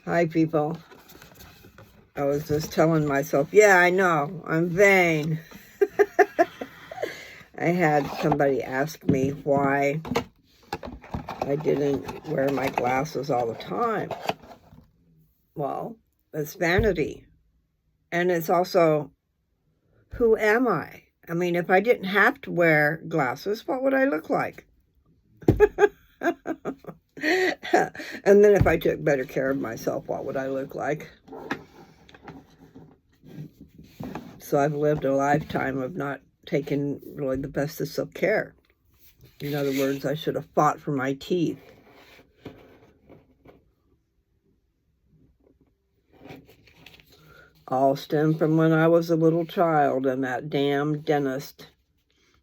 Hi, people. I was just telling myself, yeah, I know, I'm vain. I had somebody ask me why I didn't wear my glasses all the time. Well, it's vanity. And it's also, who am I? I mean, if I didn't have to wear glasses, what would I look like? And then if I took better care of myself, what would I look like? So I've lived a lifetime of not taking really the best of self-care. In other words, I should have fought for my teeth. All stemmed from when I was a little child and that damn dentist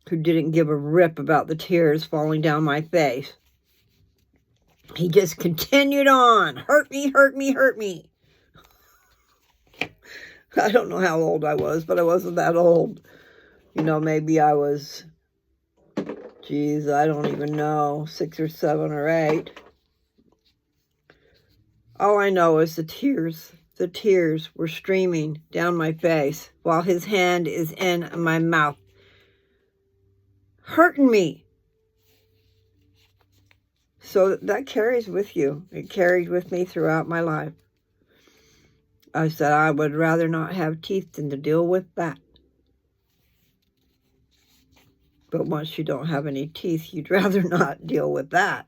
who didn't give a rip about the tears falling down my face. He just continued on. Hurt me, hurt me, hurt me. I don't know how old I was, but I wasn't that old. You know, maybe I was, geez, I don't even know, 6 or 7 or 8. All I know is the tears were streaming down my face while his hand is in my mouth, hurting me. So that carries with you. It carried with me throughout my life. I said I would rather not have teeth than to deal with that. But once you don't have any teeth, you'd rather not deal with that.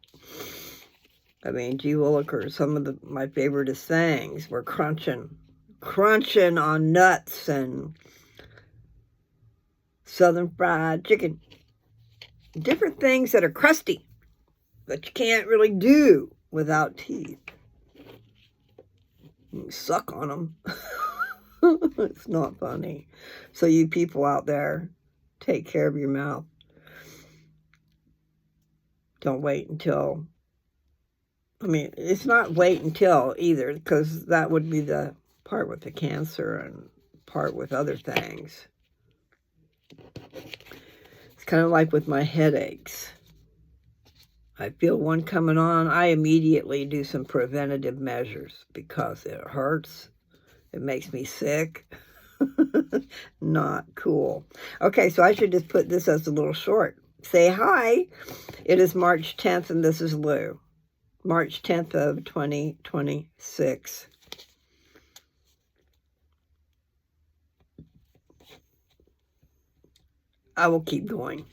I mean, gee willikers, some of my favorite things were crunching on nuts and southern fried chicken. Different things that are crusty that you can't really do without teeth. You suck on them. It's not funny. So you people out there, take care of your mouth. Don't wait until, I mean, it's not wait until either, because that would be the part with the cancer and part with other things. It's kind of like with my headaches. I feel one coming on, I immediately do some preventative measures because it hurts. It makes me sick. Not cool. Okay, so I should just put this as a little short. Say hi. It is March 10th, and this is Lou. March 10th of 2026. I will keep going.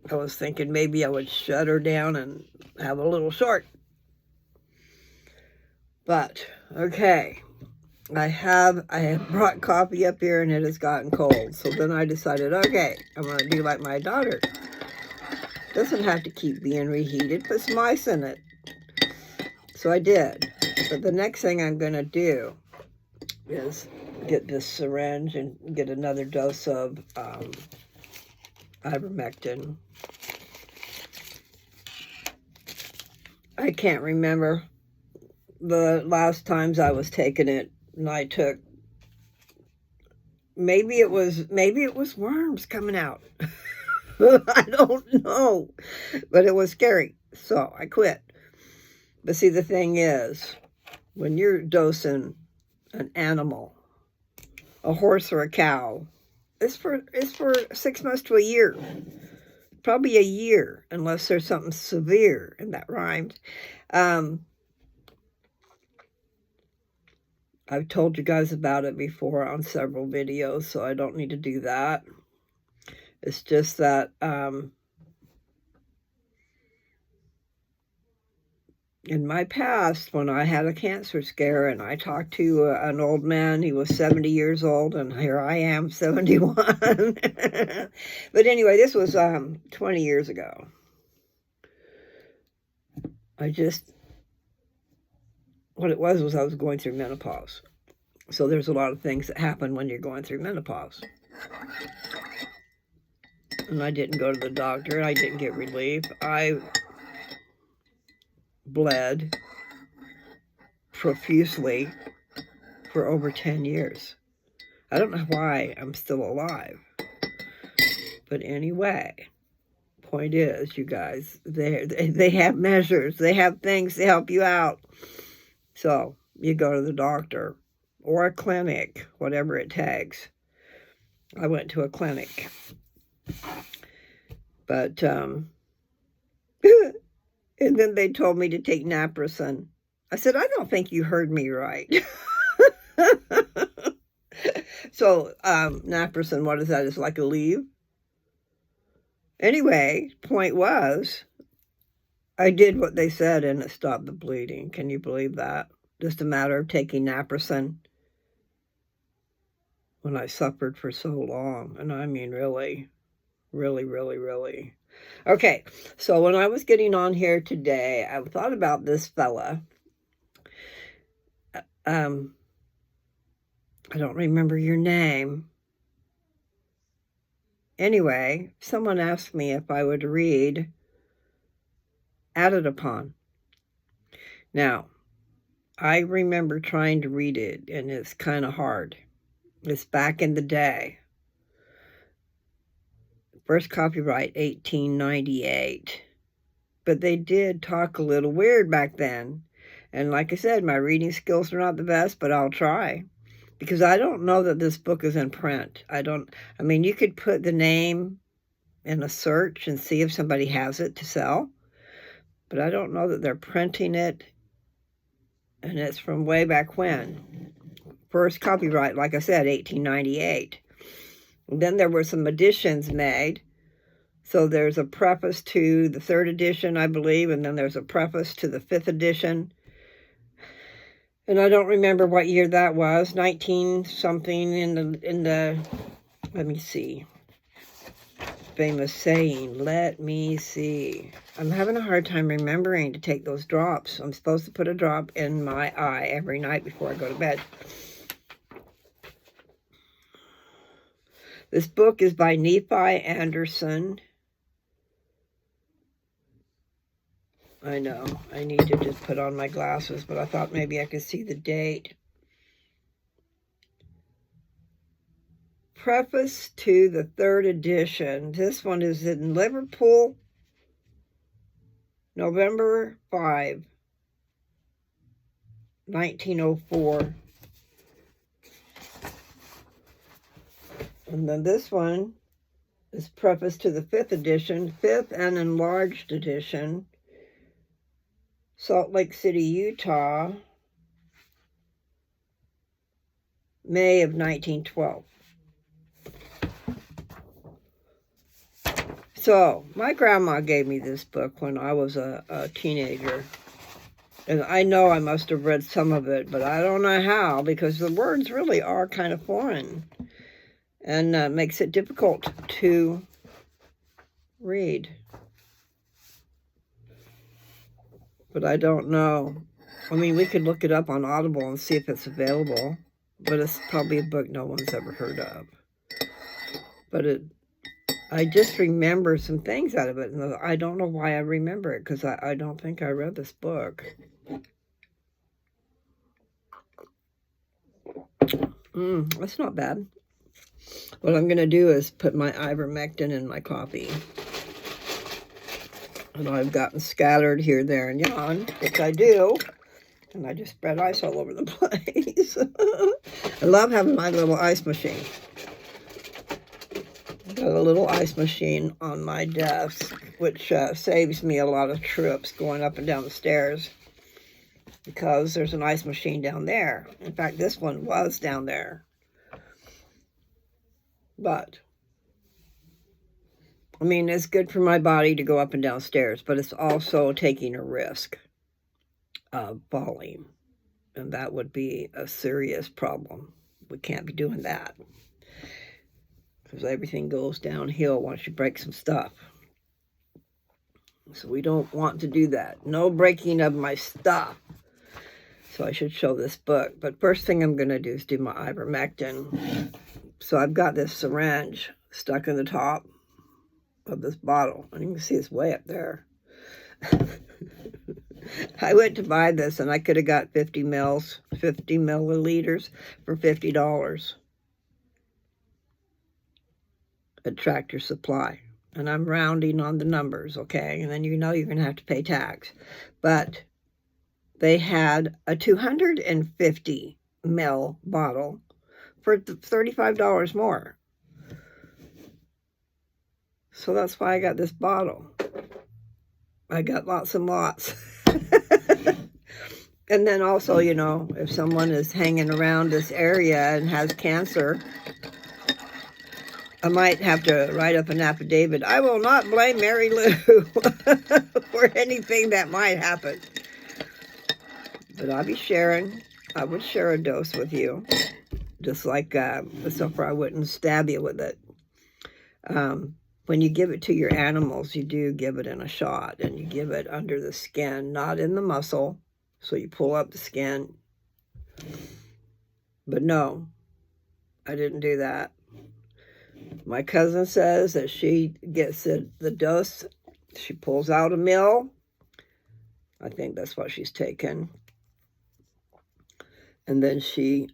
I was thinking maybe I would shut her down and have a little short. But, okay. I have brought coffee up here and it has gotten cold. So then I decided, okay, I'm going to do like my daughter. Doesn't have to keep being reheated. Put some ice in it. So I did. But the next thing I'm going to do is get this syringe and get another dose of ivermectin. I can't remember the last times I was taking it. And I took, maybe it was worms coming out. I don't know, but it was scary, so I quit. But see, the thing is, when you're dosing an animal, a horse or a cow, it's for 6 months to a year, probably a year, unless there's something severe, and that rhymed. I've told you guys about it before on several videos, so I don't need to do that. It's just that in my past, when I had a cancer scare and I talked to an old man, he was 70 years old, and here I am, 71. But anyway, this was 20 years ago. What it was I was going through menopause. So there's a lot of things that happen when you're going through menopause. And I didn't go to the doctor. I didn't get relief. I bled profusely for over 10 years. I don't know why I'm still alive. But anyway, point is, you guys, they have measures. They have things to help you out. So you go to the doctor or a clinic, whatever it takes. I went to a clinic. But, and then they told me to take naproxen. I said, I don't think you heard me right. So, naproxen, what is that? It's like a leave. Anyway, point was, I did what they said and it stopped the bleeding. Can you believe that? Just a matter of taking naproxen when I suffered for so long. And I mean, really, really, really, really. Okay, so when I was getting on here today, I thought about this fella. I don't remember your name. Anyway, someone asked me if I would read Added Upon. Now, I remember trying to read it, and it's kind of hard. It's back in the day. First copyright, 1898. But they did talk a little weird back then. And like I said, my reading skills are not the best, but I'll try. Because I don't know that this book is in print. I mean, you could put the name in a search and see if somebody has it to sell. But I don't know that they're printing it. And it's from way back when. First copyright, like I said, 1898. And then there were some editions made. So there's a preface to the 3rd edition, I believe, and then there's a preface to the 5th edition. And I don't remember what year that was, 19-something in the, let me see, famous saying, let me see. I'm having a hard time remembering to take those drops. I'm supposed to put a drop in my eye every night before I go to bed. This book is by Nephi Anderson. I know, I need to just put on my glasses, but I thought maybe I could see the date. Preface to the 3rd edition. This one is in Liverpool, November 5, 1904. And then this one is preface to the 5th edition, 5th and enlarged edition, Salt Lake City, Utah, May of 1912. So, my grandma gave me this book when I was a teenager. And I know I must have read some of it, but I don't know how, because the words really are kind of foreign. And makes it difficult to read. But I don't know. I mean, we could look it up on Audible and see if it's available. But it's probably a book no one's ever heard of. But I just remember some things out of it. And I don't know why I remember it, because I don't think I read this book. That's not bad. What I'm going to do is put my ivermectin in my coffee. And I've gotten scattered here, there, and yon, which I do. And I just spread ice all over the place. I love having my little ice machine. I've got a little ice machine on my desk, which saves me a lot of trips going up and down the stairs. Because there's an ice machine down there. In fact, this one was down there. But, I mean, it's good for my body to go up and down stairs, but it's also taking a risk of falling. And that would be a serious problem. We can't be doing that. Because everything goes downhill once you break some stuff. So we don't want to do that. No breaking of my stuff. So I should show this book. But first thing I'm going to do is do my ivermectin. So I've got this syringe stuck in the top of this bottle. And you can see it's way up there. I went to buy this and I could have got 50 milliliters for $50 at Tractor Supply. And I'm rounding on the numbers, okay? And then you know you're going to have to pay tax. But they had a 250 ml bottle for $35 more. So that's why I got this bottle. I got lots and lots. And then also, you know, if someone is hanging around this area and has cancer, I might have to write up an affidavit. I will not blame Mary Lou for anything that might happen. But I'll be sharing. I would share a dose with you. Just like, so far I wouldn't stab you with it. When you give it to your animals, you do give it in a shot. And you give it under the skin, not in the muscle. So you pull up the skin. But no, I didn't do that. My cousin says that she gets the dose. She pulls out a mil. I think that's what she's taken. And then she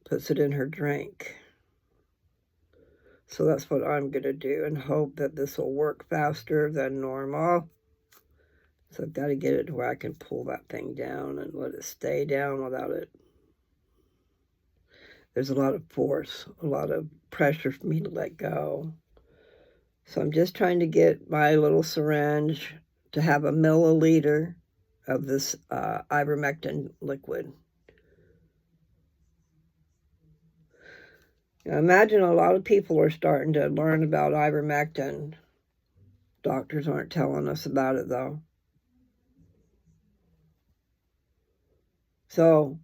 puts it in her drink. So that's what I'm going to do and hope that this will work faster than normal. So I've got to get it to where I can pull that thing down and let it stay down without it. There's a lot of force, a lot of pressure for me to let go. So I'm just trying to get my little syringe to have a milliliter of this ivermectin liquid. Now imagine a lot of people are starting to learn about ivermectin. Doctors aren't telling us about it though. So,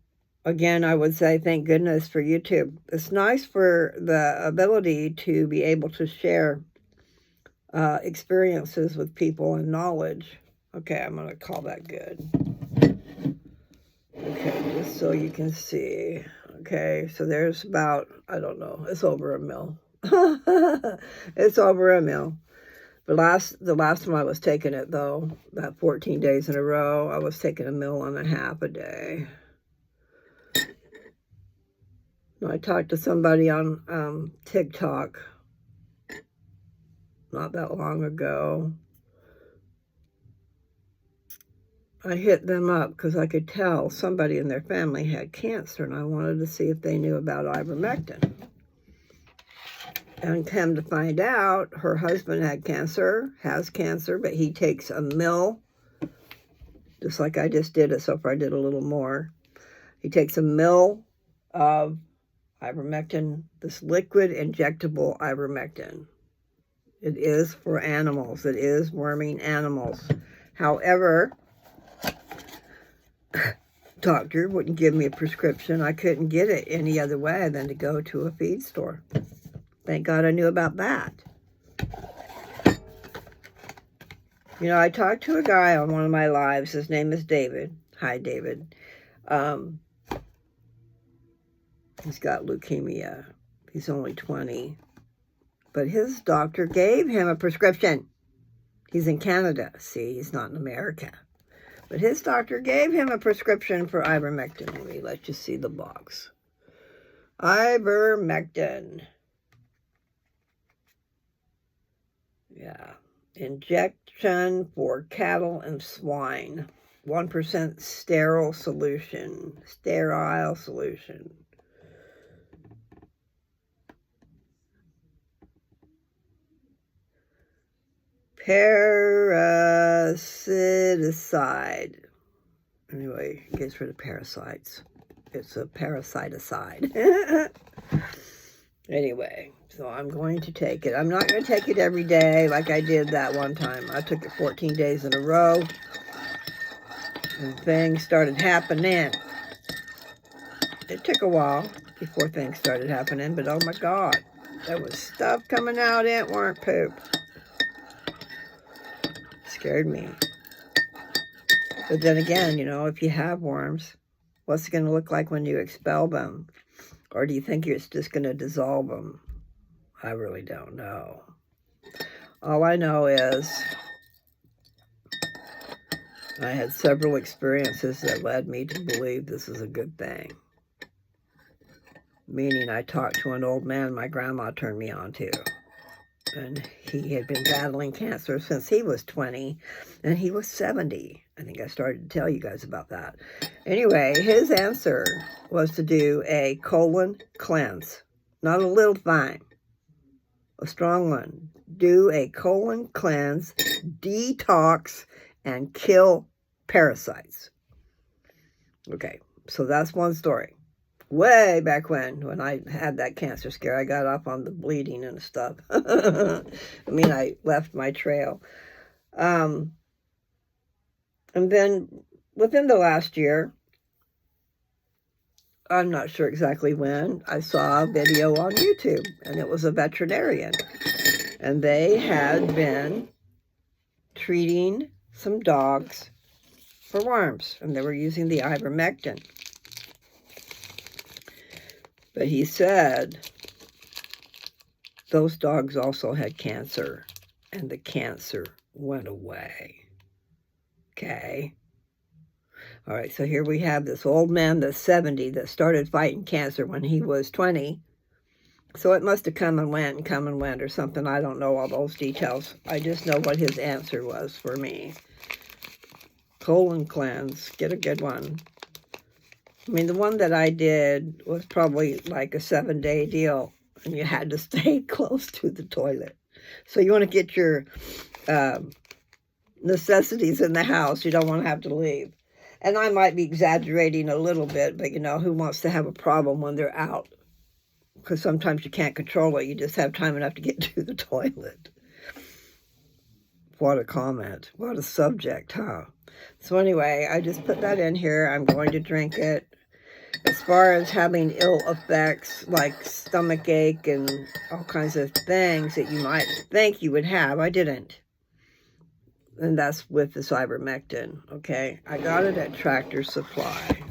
again, I would say thank goodness for YouTube. It's nice for the ability to be able to share experiences with people and knowledge. Okay, I'm going to call that good. Okay, just so you can see. Okay, so there's about, I don't know, it's over a mil. It's over a mil. The last time I was taking it, though, about 14 days in a row, I was taking 1.5 mils a day. I talked to somebody on TikTok not that long ago. I hit them up because I could tell somebody in their family had cancer, and I wanted to see if they knew about ivermectin. And come to find out, her husband had cancer, has cancer, but he takes 1 mil, just like I just did it. So far I did a little more. He takes 1 mil of ivermectin, this liquid injectable ivermectin. It is for animals. It is worming animals. However, doctor wouldn't give me a prescription. I couldn't get it any other way than to go to a feed store. Thank God I knew about that. You know, I talked to a guy on one of my lives. His name is David. Hi, David. He's got leukemia. He's only 20. But his doctor gave him a prescription. He's in Canada. See, he's not in America. But his doctor gave him a prescription for ivermectin. Let me let you see the box. Ivermectin. Yeah. Injection for cattle and swine. 1% sterile solution. Sterile solution. Parasiticide. Anyway, it gets rid of parasites. It's a parasiticide. Anyway, so I'm going to take it. I'm not going to take it every day like I did that one time. I took it 14 days in a row. And things started happening. It took a while before things started happening, but oh my God. There was stuff coming out. It weren't poop. Scared me. But then again, you know, if you have worms, what's it going to look like when you expel them? Or do you think it's just going to dissolve them? I really don't know. All I know is I had several experiences that led me to believe this is a good thing. Meaning I talked to an old man my grandma turned me on to. And He had been battling cancer since he was 20, and he was 70. I think I started to tell you guys about that. Anyway, his answer was to do a colon cleanse. Not a little thing, a strong one. Do a colon cleanse, detox, and kill parasites. Okay, so that's one story. Way back when I had that cancer scare, I got off on the bleeding and stuff. I mean, I left my trail. And then within the last year, I'm not sure exactly when, I saw a video on YouTube, and it was a veterinarian. And they had been treating some dogs for worms, and they were using the ivermectin. But he said those dogs also had cancer, and the cancer went away. Okay. All right, so here we have this old man that's 70 that started fighting cancer when he was 20. So it must have come and went or something. I don't know all those details. I just know what his answer was for me. Colon cleanse, get a good one. I mean, the one that I did was probably like a 7-day deal, and you had to stay close to the toilet. So you want to get your necessities in the house. You don't want to have to leave. And I might be exaggerating a little bit, but, you know, who wants to have a problem when they're out? Because sometimes you can't control it. You just have time enough to get to the toilet. What a comment. What a subject, huh? So anyway, I just put that in here. I'm going to drink it. As far as having ill effects like stomach ache and all kinds of things that you might think you would have, I didn't. And that's with the ivermectin, okay? I got it at Tractor Supply.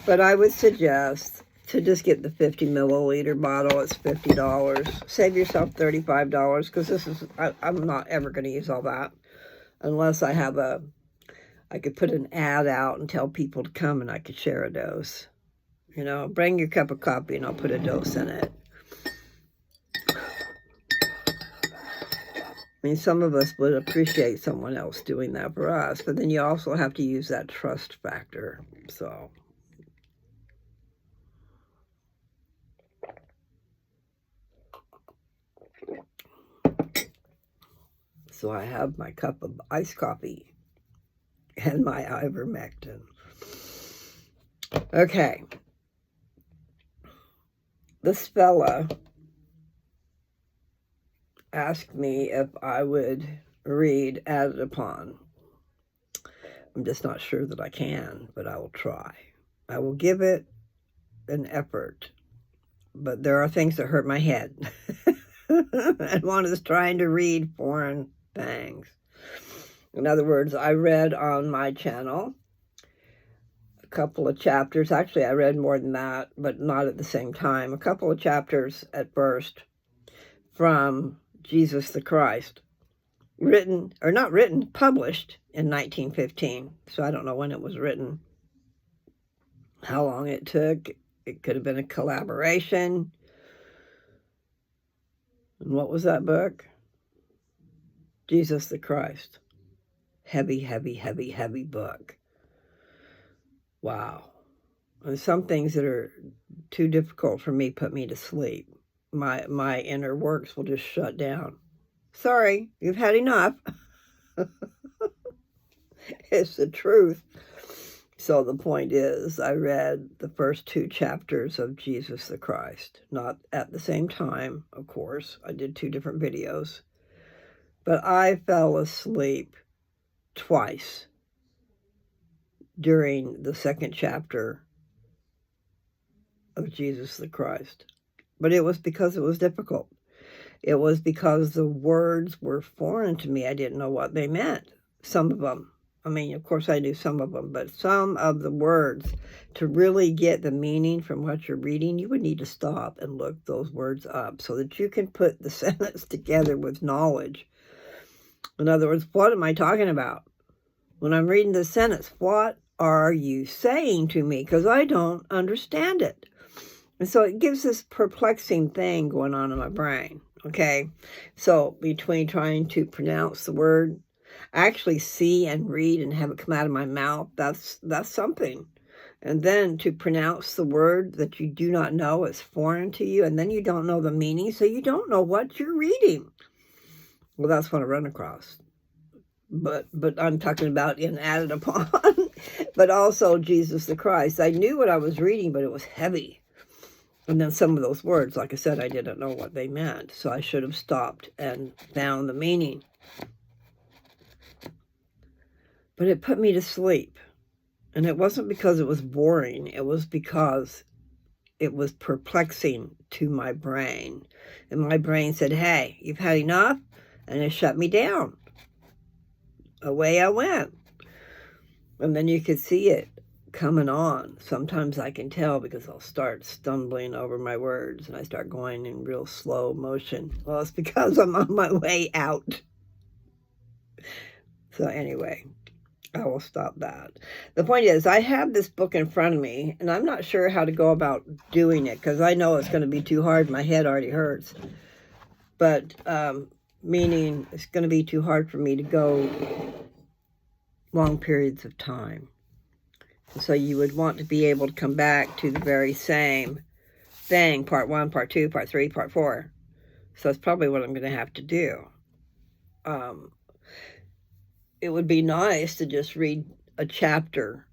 But I would suggest to just get the 50 milliliter bottle. It's $50. Save yourself $35 because this is, I'm not ever going to use all that unless I have I could put an ad out and tell people to come and I could share a dose. You know, bring your cup of coffee and I'll put a dose in it. I mean, some of us would appreciate someone else doing that for us, but then you also have to use that trust factor. So I have my cup of iced coffee and my ivermectin. Okay. This fella asked me if I would read Added Upon. I'm just not sure that I can, but I will try. I will give it an effort, but there are things that hurt my head. And one is trying to read foreign things. In other words, I read on my channel a couple of chapters. Actually, I read more than that, but not at the same time. A couple of chapters at first from Jesus the Christ. Published in 1915. So I don't know when it was written, how long it took. It could have been a collaboration. And what was that book? Jesus the Christ. Heavy, heavy, heavy, heavy book. Wow. And some things that are too difficult for me put me to sleep. My inner works will just shut down. Sorry, you've had enough. It's the truth. So the point is, I read the first 2 chapters of Jesus the Christ. Not at the same time, of course. I did 2 different videos. But I fell asleep twice during the 2nd chapter of Jesus the Christ. But it was because it was difficult. It was because the words were foreign to me. I didn't know what they meant. Some of them. I mean, of course I knew some of them, but some of the words, to really get the meaning from what you're reading, you would need to stop and look those words up so that you can put the sentence together with knowledge. In other words, what am I talking about? When I'm reading the sentence, what are you saying to me? Because I don't understand it. And so it gives this perplexing thing going on in my brain, Okay, so between trying to pronounce the word, actually see and read and have it come out of my mouth, that's something. And then to pronounce the word that you do not know is foreign to you, and then you don't know the meaning, so you don't know what you're reading. Well, that's what I run across. But I'm talking about in added upon, but also Jesus the Christ. I knew what I was reading, but it was heavy. And then some of those words, like I said, I didn't know what they meant, so I should have stopped and found the meaning. But it put me to sleep. And it wasn't because it was boring. It was because it was perplexing to my brain. And my brain said, hey, you've had enough. And it shut me down. Away I went. And then you could see it coming on. Sometimes I can tell because I'll start stumbling over my words and I start going in real slow motion. Well, it's because I'm on my way out. So anyway, I will stop that. The point is, I have this book in front of me, and I'm not sure how to go about doing it because I know it's going to be too hard. My head already hurts. But meaning it's going to be too hard for me to go long periods of time. So you would want to be able to come back to the very same thing, part 1, part 2, part 3, part 4. So that's probably what I'm going to have to do. It would be nice to just read a chapter,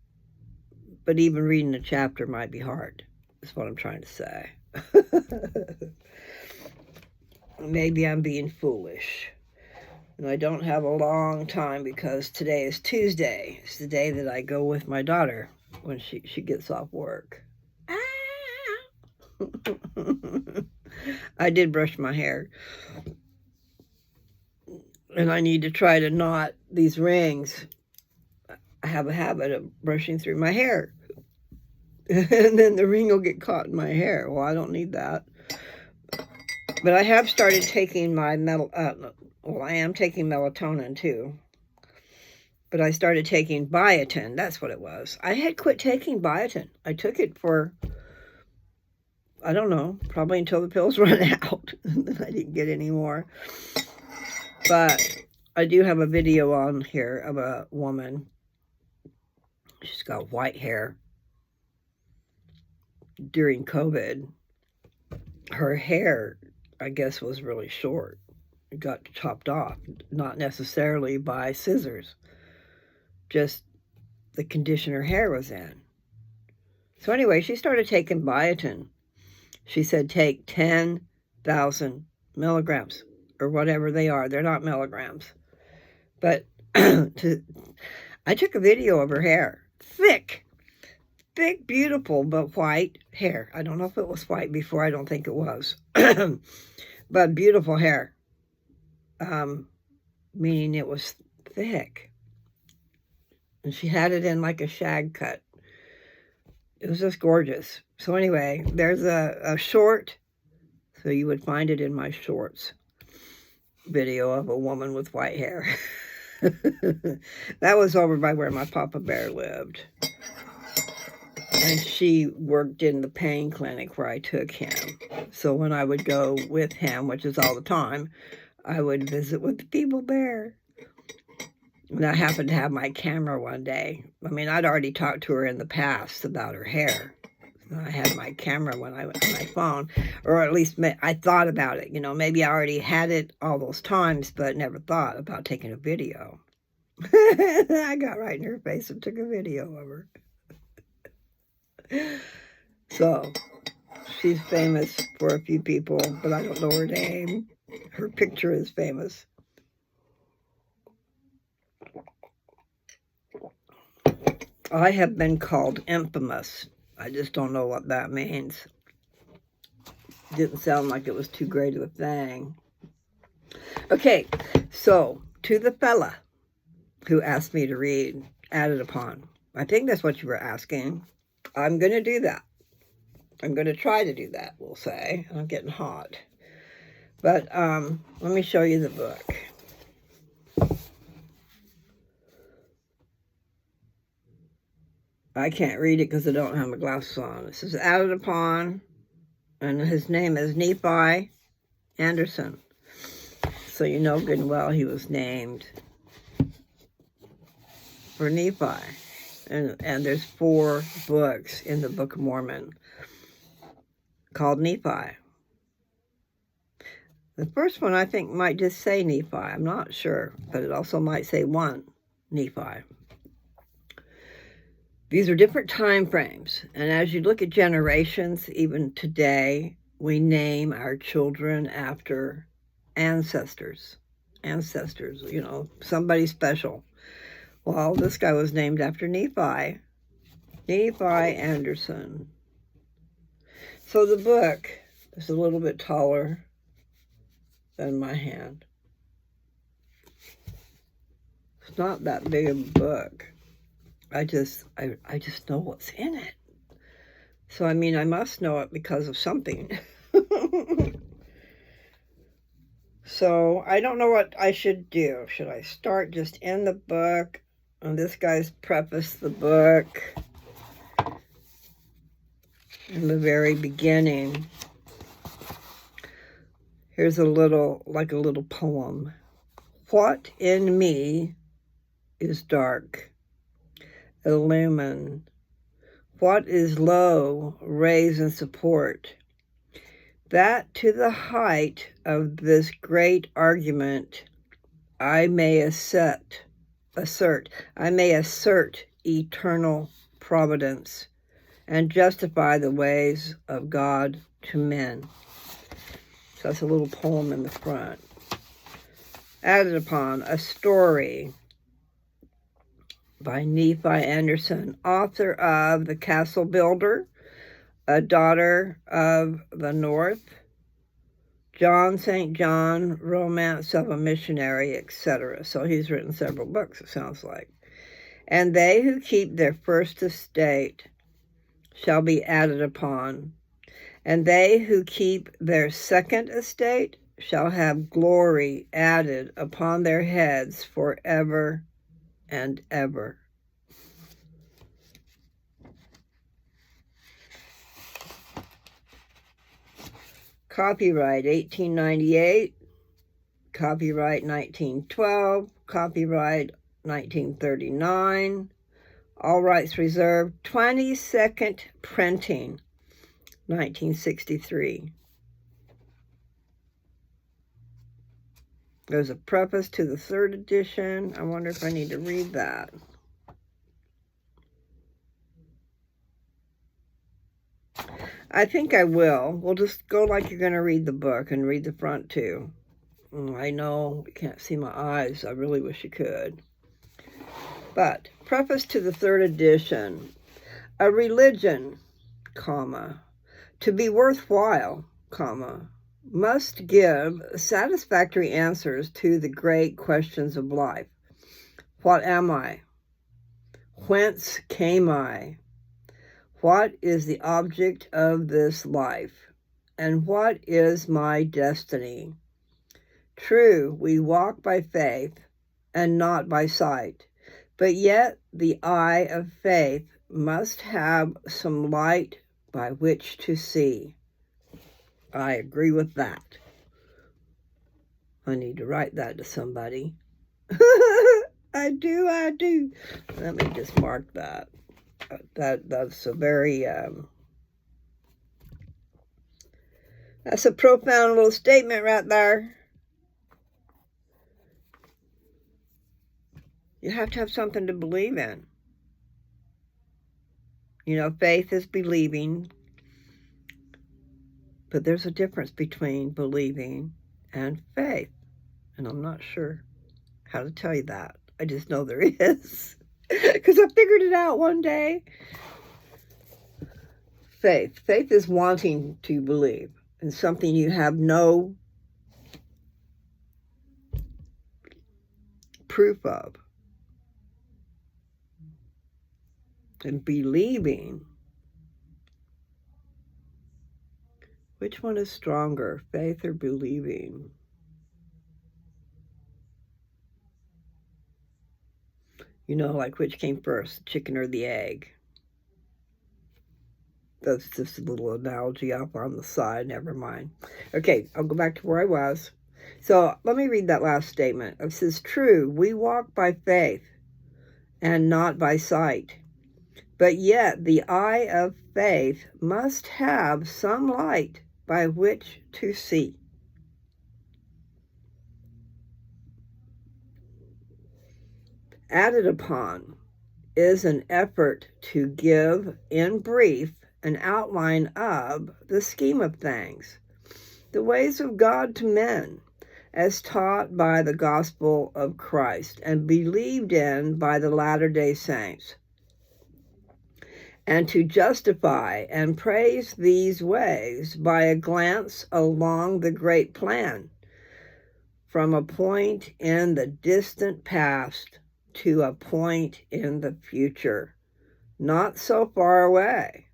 but even reading a chapter might be hard, is what I'm trying to say. Maybe I'm being foolish. And I don't have a long time because today is Tuesday. It's the day that I go with my daughter when she gets off work. I did brush my hair. And I need to try to knot these rings. I have a habit of brushing through my hair. And then the ring will get caught in my hair. Well, I don't need that. But I have started taking my I am taking melatonin too. But I started taking biotin. That's what it was. I had quit taking biotin. I took it for, I don't know, probably until the pills ran out. And then I didn't get any more. But I do have a video on here of a woman. She's got white hair. During COVID, her hair, I guess, was really short. It got chopped off, not necessarily by scissors, just the condition her hair was in. So anyway, she started taking biotin. She said take 10,000 milligrams or whatever they are. They're not milligrams. But I took a video of her hair. Thick, beautiful, but white hair. I don't know if it was white before. I don't think it was. But beautiful hair. Meaning it was thick. And she had it in like a shag cut. It was just gorgeous. So anyway, there's a short, so you would find it in my shorts, video of a woman with white hair. That was over by where my Papa Bear lived. And she worked in the pain clinic where I took him. So when I would go with him, which is all the time, I would visit with the People Bear. And I happened to have my camera one day. I mean, I'd already talked to her in the past about her hair. I had my camera when I went on my phone, or at least I thought about it. You know, maybe I already had it all those times, but never thought about taking a video. I got right in her face and took a video of her. So, she's famous for a few people, but I don't know her name. Her picture is famous. I have been called infamous. I just don't know what that means. Didn't sound like it was too great of a thing. Okay, so to the fella who asked me to read Added Upon. I think that's what you were asking. I'm going to do that. I'm going to try to do that, we'll say. I'm getting hot. But let me show you the book. I can't read it because I don't have my glasses on. This is Added Upon, and his name is Nephi Anderson. So you know good and well he was named for Nephi. And there's 4 books in the Book of Mormon called Nephi. The first one I think might just say Nephi. I'm not sure, but it also might say 1 Nephi. These are different time frames, and as you look at generations, even today, we name our children after ancestors, you know, somebody special. Well, this guy was named after Nephi Anderson. So the book is a little bit taller than my hand. It's not that big of a book. I just know what's in it. So, I mean, I must know it because of something. So, I don't know what I should do. Should I start just in the book? And this guy's prefaced the book in the very beginning. Here's a little poem. What in me is dark? Illumine. What is low? Raise and support. That to the height of this great argument I may assert eternal providence and justify the ways of God to men. So that's a little poem in the front. Added upon, a story by Nephi Anderson, author of The Castle Builder, A Daughter of the North, John St. John, Romance of a Missionary, etc. So he's written several books, it sounds like. And they who keep their first estate shall be added upon, and they who keep their second estate shall have glory added upon their heads forever and ever. Copyright 1898, copyright 1912, copyright 1939, all rights reserved, 22nd printing, 1963. There's a preface to the 3rd edition. I wonder if I need to read that. I think I will. We'll just go like you're going to read the book and read the front too. I know you can't see my eyes. I really wish you could. But, preface to the 3rd edition. A religion, comma, to be worthwhile, comma, must give satisfactory answers to the great questions of life. What am I? Whence came I? What is the object of this life? And what is my destiny? True, we walk by faith and not by sight, but yet the eye of faith must have some light by which to see. I agree with that. I need to write that to somebody. I do. Let me just mark that. That's a very, that's a profound little statement right there. You have to have something to believe in. You know, faith is believing, but there's a difference between believing and faith. And I'm not sure how to tell you that. I just know there is. Because I figured it out one day. Faith. Faith is wanting to believe in something you have no proof of. And believing. Which one is stronger, faith or believing? You know, like which came first, the chicken or the egg? That's just a little analogy up on the side. Never mind. Okay, I'll go back to where I was. So let me read that last statement. It says, "True, we walk by faith and not by sight. But yet the eye of faith must have some light by which to see." Added upon is an effort to give, in brief, an outline of the scheme of things, the ways of God to men, as taught by the gospel of Christ and believed in by the Latter-day Saints, and to justify and praise these ways by a glance along the great plan, from a point in the distant past to a point in the future, not so far away.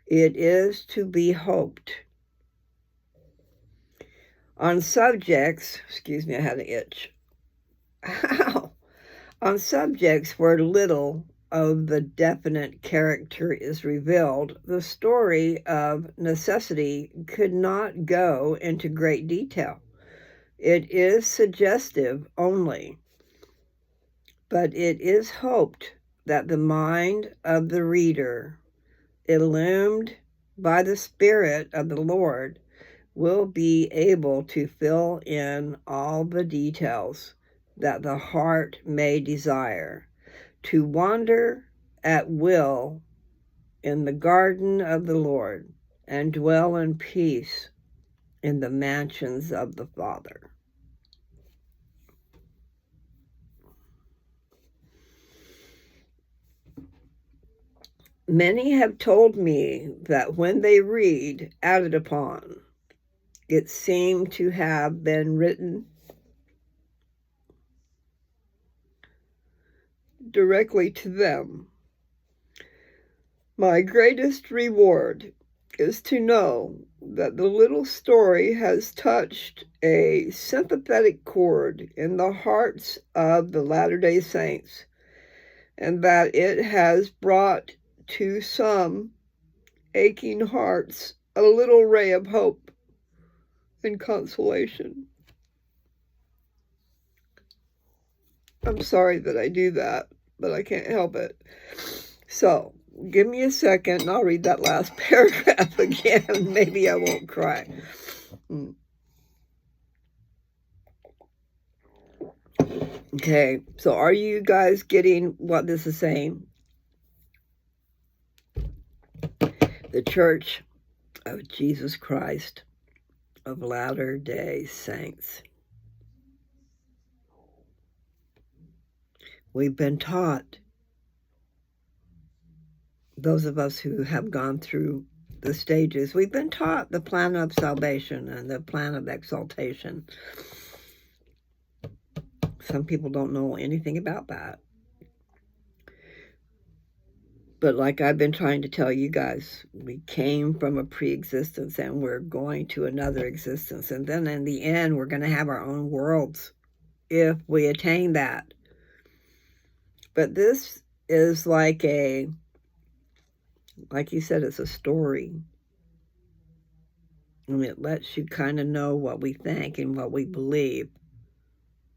It is to be hoped. On subjects, excuse me, I had an itch. Ow. On subjects where little of the definite character is revealed, the story of necessity could not go into great detail. It is suggestive only, but it is hoped that the mind of the reader, illumined by the Spirit of the Lord, will be able to fill in all the details that the heart may desire, to wander at will in the garden of the Lord and dwell in peace in the mansions of the Father. Many have told me that when they read Added Upon, it seemed to have been written directly to them. My greatest reward is to know that the little story has touched a sympathetic chord in the hearts of the Latter-day Saints, and that it has brought to some aching hearts a little ray of hope and consolation. I'm sorry that I do that, but I can't help it. So, give me a second and I'll read that last paragraph again. Maybe I won't cry. Okay, so are you guys getting what this is saying? The Church of Jesus Christ of Latter-day Saints. We've been taught, those of us who have gone through the stages, we've been taught the plan of salvation and the plan of exaltation. Some people don't know anything about that. But like I've been trying to tell you guys, we came from a pre-existence and we're going to another existence. And then in the end, we're going to have our own worlds if we attain that. But this is like you said, it's a story. And it lets you kind of know what we think and what we believe.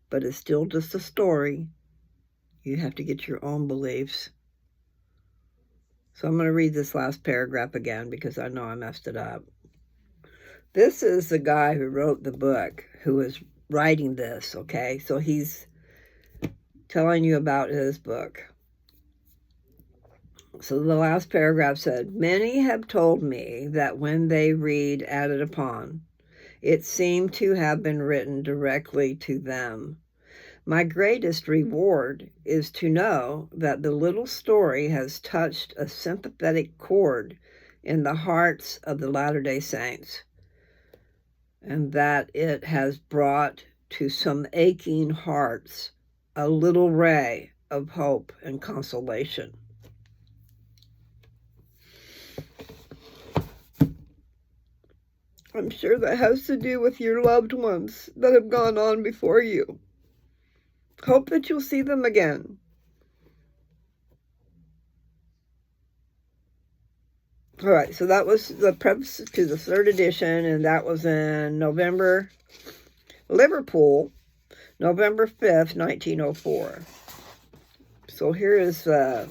But it's still just a story. You have to get your own beliefs. So I'm going to read this last paragraph again because I know I messed it up. This is the guy who wrote the book who is writing this, okay? So he's telling you about his book. So the last paragraph said, "Many have told me that when they read Added Upon, it seemed to have been written directly to them. My greatest reward is to know that the little story has touched a sympathetic chord in the hearts of the Latter-day Saints, and that it has brought to some aching hearts a little ray of hope and consolation." I'm sure that has to do with your loved ones that have gone on before you. Hope that you'll see them again. All right, so that was the preface to the third edition, and that was in Liverpool, November 5th, 1904. So here is the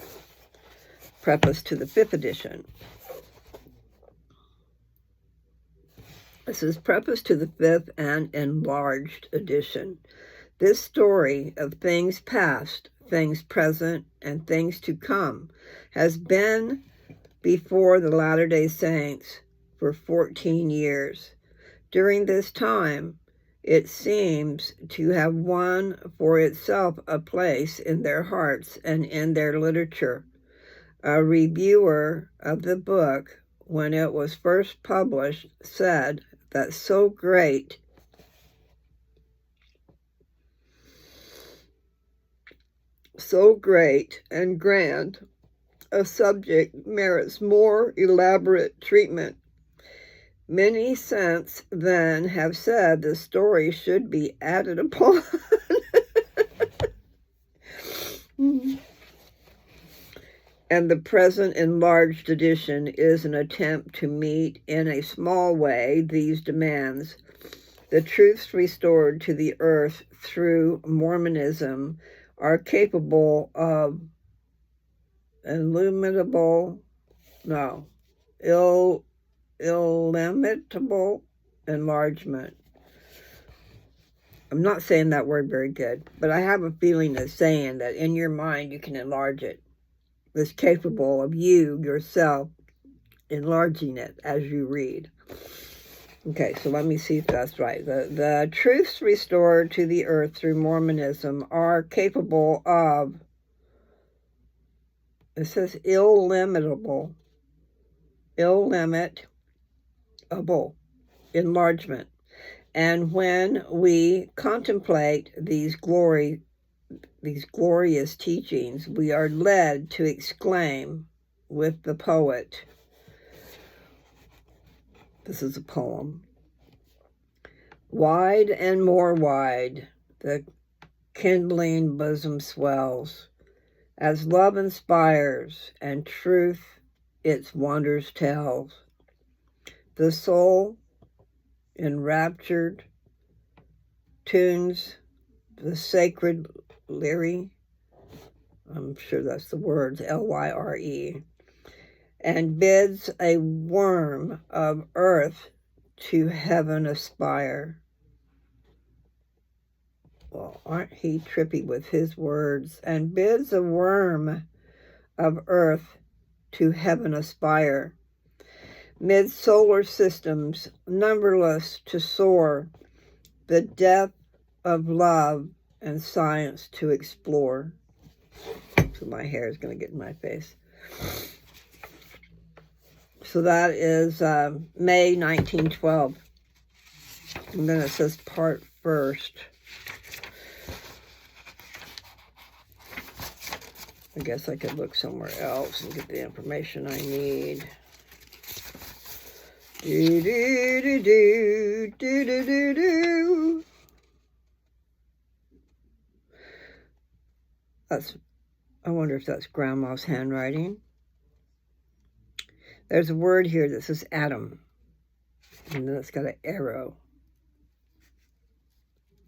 preface to the fifth edition. This is preface to the fifth and enlarged edition. This story of things past, things present, and things to come has been before the Latter-day Saints for 14 years. During this time, it seems to have won for itself a place in their hearts and in their literature. A reviewer of the book, when it was first published, said that so great and grand a subject merits more elaborate treatment. Many since then have said the story should be added upon. And the present enlarged edition is an attempt to meet in a small way these demands. The truths restored to the earth through Mormonism are capable of illimitable enlargement. I'm not saying that word very good, but I have a feeling of saying that in your mind you can enlarge it. It's capable of you, yourself, enlarging it as you read. Okay, so let me see if that's right. The truths restored to the earth through Mormonism are capable of, it says illimitable enlargement. And when we contemplate these glorious teachings, we are led to exclaim with the poet. This is a poem. Wide and more wide, the kindling bosom swells, as love inspires and truth its wonders tells. The soul, enraptured, tunes the sacred lyre, I'm sure that's the words, Lyre, and bids a worm of earth to heaven aspire. Well, aren't he trippy with his words? And bids a worm of earth to heaven aspire. Mid solar systems numberless to soar, the depth of love and science to explore. So my hair is going to get in my face. So that is May 1912. And then it says part first. I guess I could look somewhere else and get the information I need. Do do do do do do do do. I wonder if that's Grandma's handwriting. There's a word here that says atom, and then it's got an arrow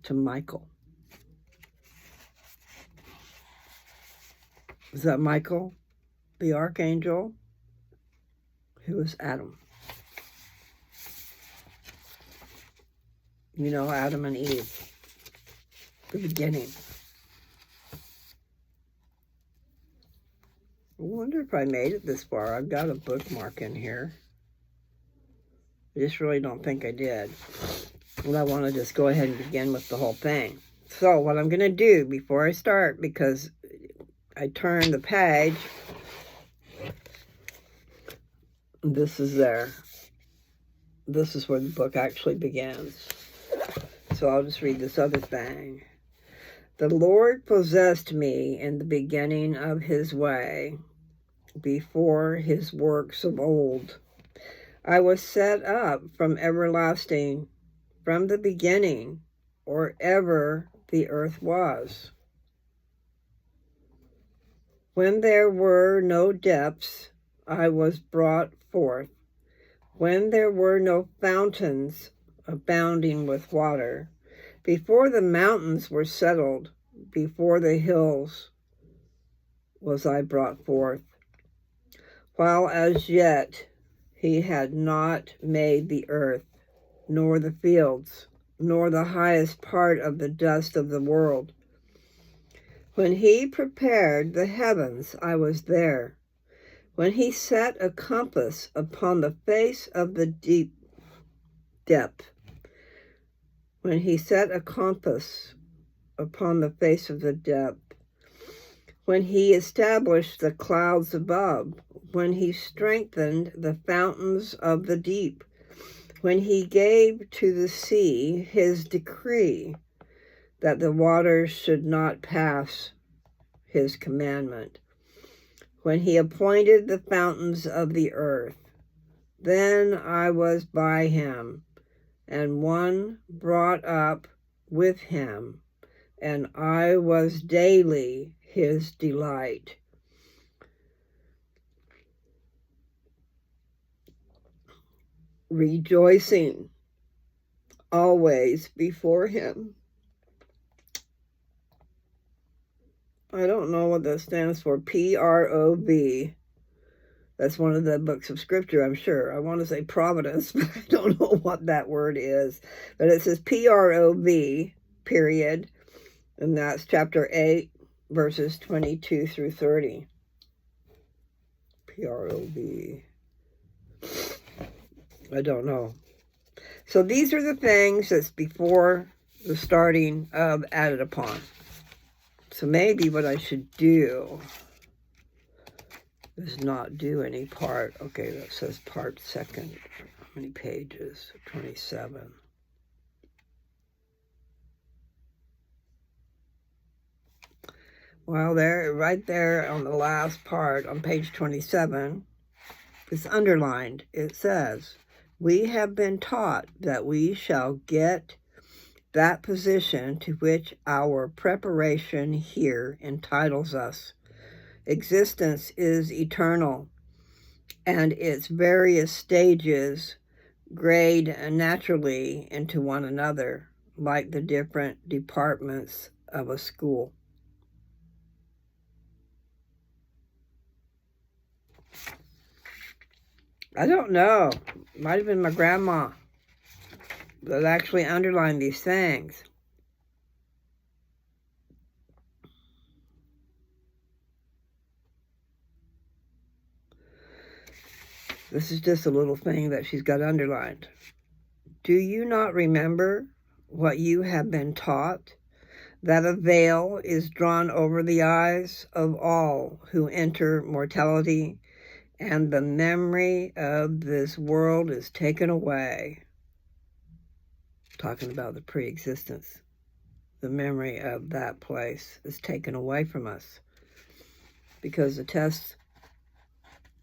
to Michael. Is that Michael, the archangel, who is Adam? You know, Adam and Eve, the beginning. I wonder if I made it this far. I've got a bookmark in here. I just really don't think I did. Well, I want to just go ahead and begin with the whole thing. So what I'm going to do before I start, because I turn the page, this is there. This is where the book actually begins. So I'll just read this other thing. The Lord possessed me in the beginning of his way, before his works of old. I was set up from everlasting, from the beginning, or ever the earth was. When there were no depths, I was brought forth. When there were no fountains abounding with water, before the mountains were settled, before the hills was I brought forth. While as yet he had not made the earth, nor the fields, nor the highest part of the dust of the world. When he prepared the heavens, I was there. When he set a compass upon the face of the deep depth, when he set a compass upon the face of the depth, when he established the clouds above, when he strengthened the fountains of the deep, when he gave to the sea his decree that the waters should not pass his commandment, when he appointed the fountains of the earth, then I was by him, and one brought up with him, and I was daily his delight. Rejoicing always before him. I don't know what that stands for. P-R-O-V. That's one of the books of scripture, I'm sure. I want to say providence, but I don't know what that word is. But it says P-R-O-V, period. And that's chapter 8, verses 22 through 30. P-R-O-V. I don't know. So these are the things that's before the starting of added upon. So maybe what I should do is not do any part. Okay, that says part second. How many pages? 27. Well, there, right there on the last part on page 27, it's underlined. It says, we have been taught that we shall get that position to which our preparation here entitles us. Existence is eternal, and its various stages grade naturally into one another, like the different departments of a school. I don't know. Might have been my grandma that actually underlined these things. This is just a little thing that she's got underlined. Do you not remember what you have been taught? That a veil is drawn over the eyes of all who enter mortality, and the memory of this world is taken away. Talking about the pre-existence. The memory of that place is taken away from us. Because the test,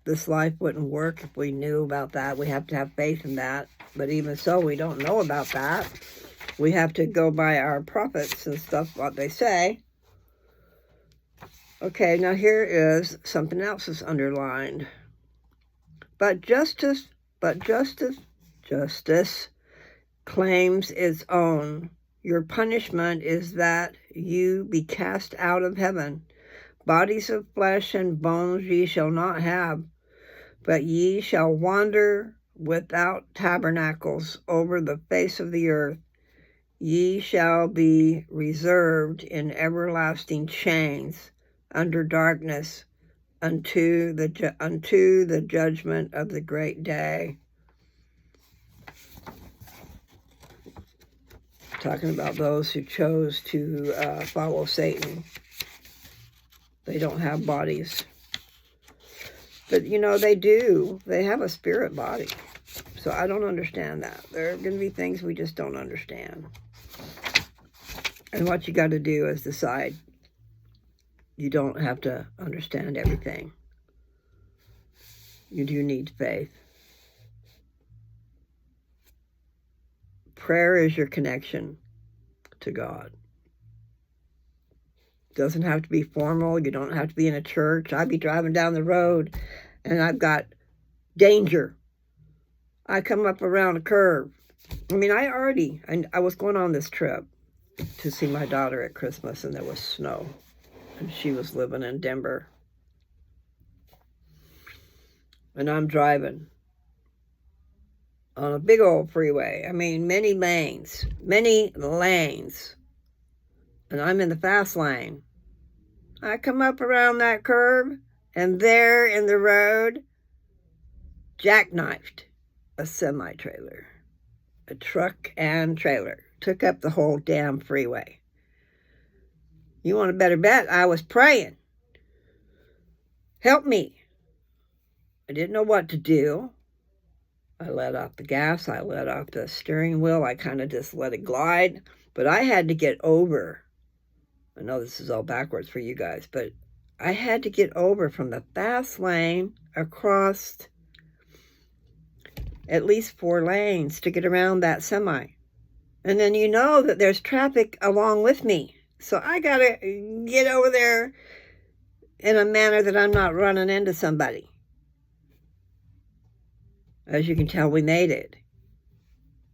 this life wouldn't work if we knew about that. We have to have faith in that. But even so, we don't know about that. We have to go by our prophets and stuff, what they say. Okay, now here is something else that's underlined. But justice claims its own. Your punishment is that you be cast out of heaven. Bodies of flesh and bones ye shall not have, but ye shall wander without tabernacles over the face of the earth. Ye shall be reserved in everlasting chains under darkness unto the judgment of the great day. Talking about those who chose to follow Satan. They don't have bodies. But, you know, they do. They have a spirit body. So I don't understand that. There are going to be things we just don't understand. And what you got to do is decide. You don't have to understand everything. You do need faith. Prayer is your connection to God. Doesn't have to be formal. You don't have to be in a church. I'd be driving down the road and I've got danger. I come up around a curve. I mean, I was going on this trip to see my daughter at Christmas, and there was snow, and she was living in Denver. And I'm driving on a big old freeway. I mean, many lanes. And I'm in the fast lane. I come up around that curve, and there in the road, jackknifed a semi-trailer. A truck and trailer. Took up the whole damn freeway. You want a better bet? I was praying. Help me. I didn't know what to do. I let off the gas. I let off the steering wheel. I kind of just let it glide. But I had to get over. I know this is all backwards for you guys, but I had to get over from the fast lane across at least 4 lanes to get around that semi. And then you know that there's traffic along with me. So I got to get over there in a manner that I'm not running into somebody. As you can tell, we made it.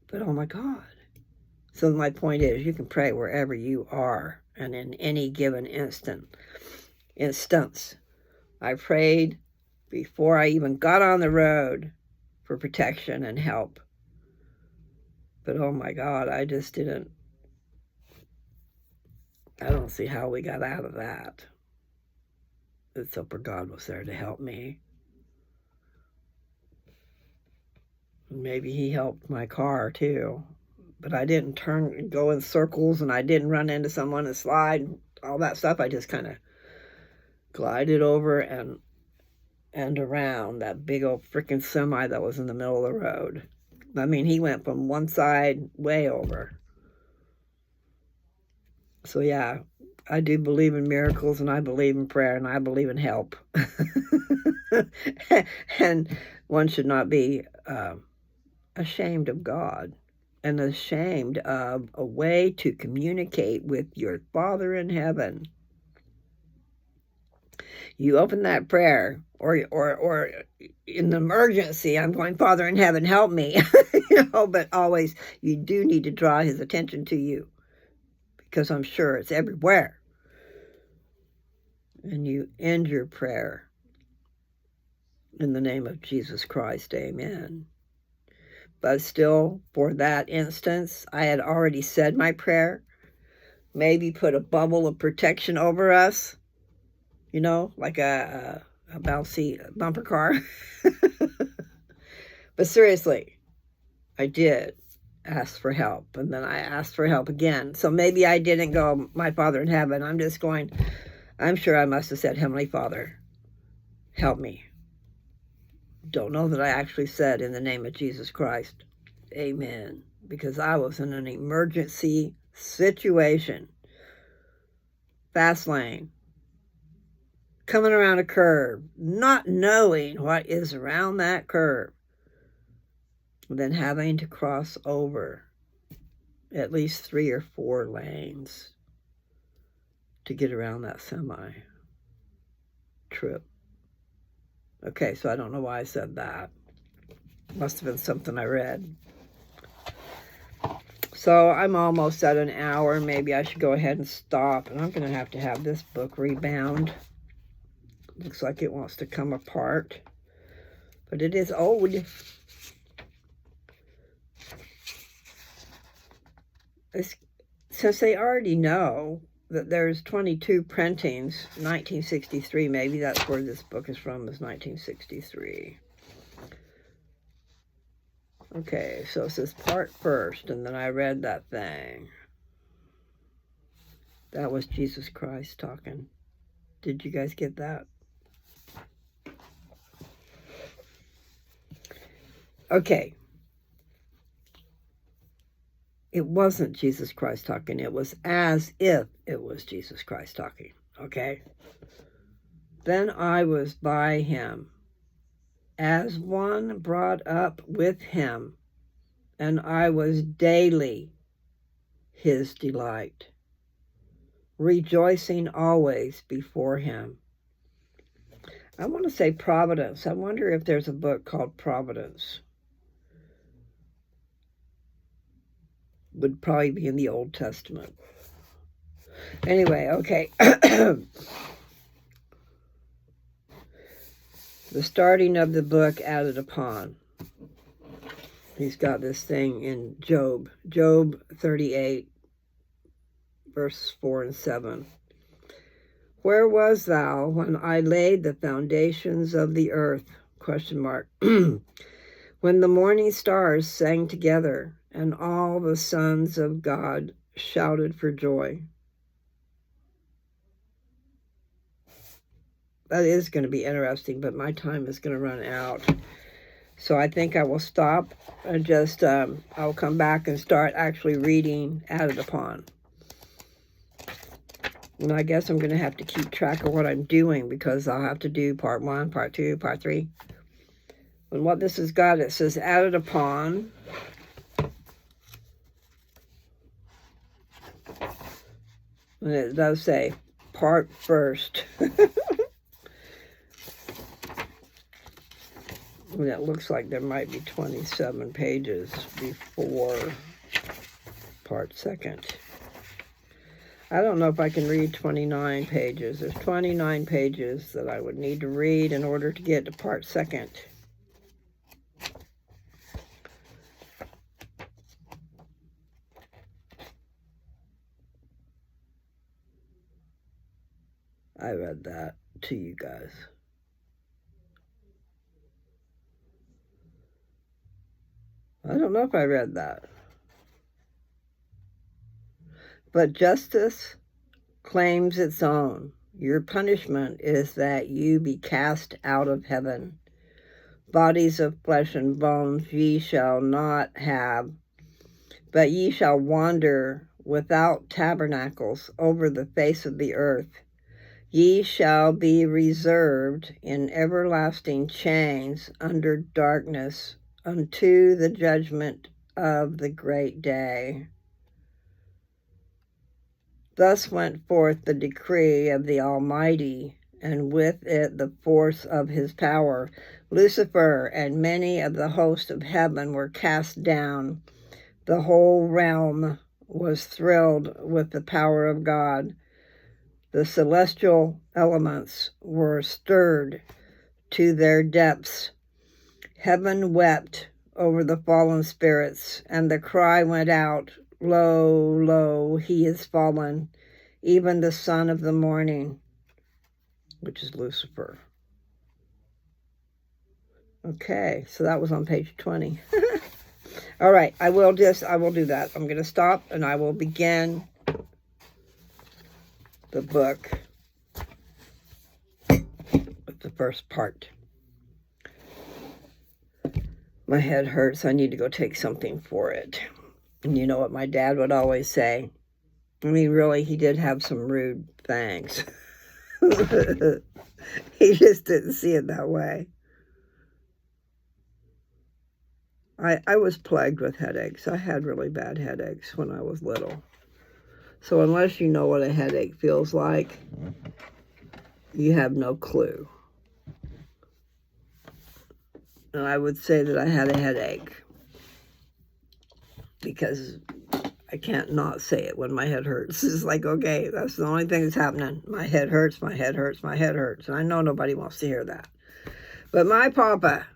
But oh my God. So my point is, you can pray wherever you are and in any given instance. I prayed before I even got on the road for protection and help. But oh my God, I don't see how we got out of that. Except for God was there to help me. Maybe he helped my car too. But I didn't go in circles, and I didn't run into someone and slide, all that stuff. I just kind of glided over and around that big old freaking semi that was in the middle of the road. I mean, he went from one side way over. So yeah, I do believe in miracles, and I believe in prayer, and I believe in help. And one should not be ashamed of God and ashamed of a way to communicate with your Father in heaven. You open that prayer, or in the emergency, I'm going, Father in heaven, help me. But always you do need to draw his attention to you, because I'm sure it's everywhere. And you end your prayer in the name of Jesus Christ, amen. But still, for that instance, I had already said my prayer. Maybe put a bubble of protection over us, like a bouncy bumper car. But seriously, I did ask for help, and then I asked for help again. So maybe I didn't go, my Father in heaven. I'm sure I must have said, Heavenly Father, help me. Don't know that I actually said, in the name of Jesus Christ, amen, because I was in an emergency situation. Fast lane. Coming around a curve, not knowing what is around that curve. Then having to cross over at least 3 or 4 lanes to get around that semi trip. Okay, so I don't know why I said that. Must have been something I read. So I'm almost at an hour. Maybe I should go ahead and stop. And I'm going to have this book rebound. Looks like it wants to come apart. But it is old. Since they already know that there's 22 printings, 1963, maybe that's where this book is from, is 1963. Okay, so it says part first, and then I read that thing. That was Jesus Christ talking. Did you guys get that? Okay. It wasn't Jesus Christ talking. It was as if it was Jesus Christ talking. Okay? Then I was by him, as one brought up with him, and I was daily his delight, rejoicing always before him. I want to say Providence. I wonder if there's a book called Providence. Would probably be in the Old Testament. Anyway, okay. The starting of the book added upon. He's got this thing in Job 38, verses 4 and 7. Where was thou when I laid the foundations of the earth? ? When the morning stars sang together, and all the sons of God shouted for joy. That is going to be interesting, but my time is going to run out. So I think I will stop and just, I'll come back and start actually reading Added Upon. And I guess I'm going to have to keep track of what I'm doing, because I'll have to do part 1, part 2, part 3. And what this has got, it says Added Upon. And it does say part first. And it looks like there might be 27 pages before part second. I don't know if I can read 29 pages. There's 29 pages that I would need to read in order to get to part second. I read that to you guys. I don't know if I read that. But justice claims its own. Your punishment is that you be cast out of heaven. Bodies of flesh and bones ye shall not have, but ye shall wander without tabernacles over the face of the earth. Ye shall be reserved in everlasting chains under darkness unto the judgment of the great day. Thus went forth the decree of the Almighty, and with it the force of his power. Lucifer and many of the host of heaven were cast down. The whole realm was thrilled with the power of God. The celestial elements were stirred to their depths. Heaven wept over the fallen spirits, and the cry went out, Lo, lo, he is fallen, even the son of the morning, which is Lucifer. Okay, so that was on page 20. All right, I will do that. I'm going to stop, and I will begin the book with the first part. My head hurts. I need to go take something for it. And you know what my dad would always say? I mean, really, he did have some rude things. He just didn't see it that way. I was plagued with headaches. I had really bad headaches when I was little. So unless you know what a headache feels like, you have no clue. And I would say that I had a headache, because I can't not say it when my head hurts. It's like, okay, that's the only thing that's happening. My head hurts, my head hurts, my head hurts. And I know nobody wants to hear that. But my papa,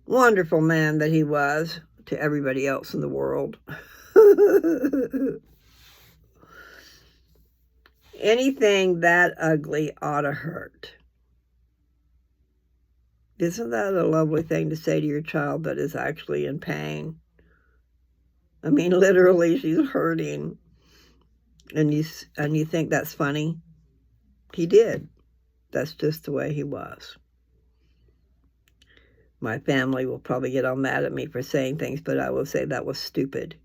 wonderful man that he was to everybody else in the world. Anything that ugly ought to hurt. Isn't that a lovely thing to say to your child that is actually in pain? I mean, literally, she's hurting. And you think that's funny? He did. That's just the way he was. My family will probably get all mad at me for saying things, but I will say that was stupid.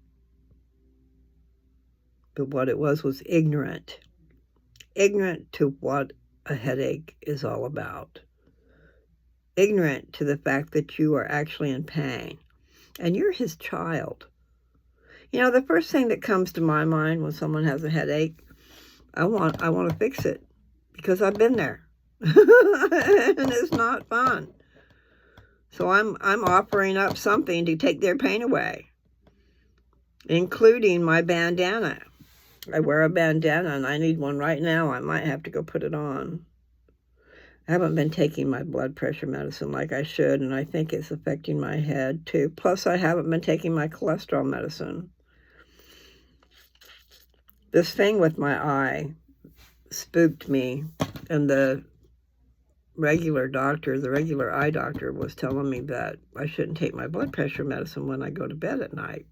But what it was ignorant. Ignorant to what a headache is all about. Ignorant to the fact that you are actually in pain. And you're his child. You know, the first thing that comes to my mind when someone has a headache, I want to fix it, because I've been there. And it's not fun. So I'm offering up something to take their pain away, including my bandana. I wear a bandana and I need one right now. I might have to go put it on. I haven't been taking my blood pressure medicine like I should, and I think it's affecting my head too. Plus, I haven't been taking my cholesterol medicine. This thing with my eye spooked me, and the regular eye doctor, was telling me that I shouldn't take my blood pressure medicine when I go to bed at night.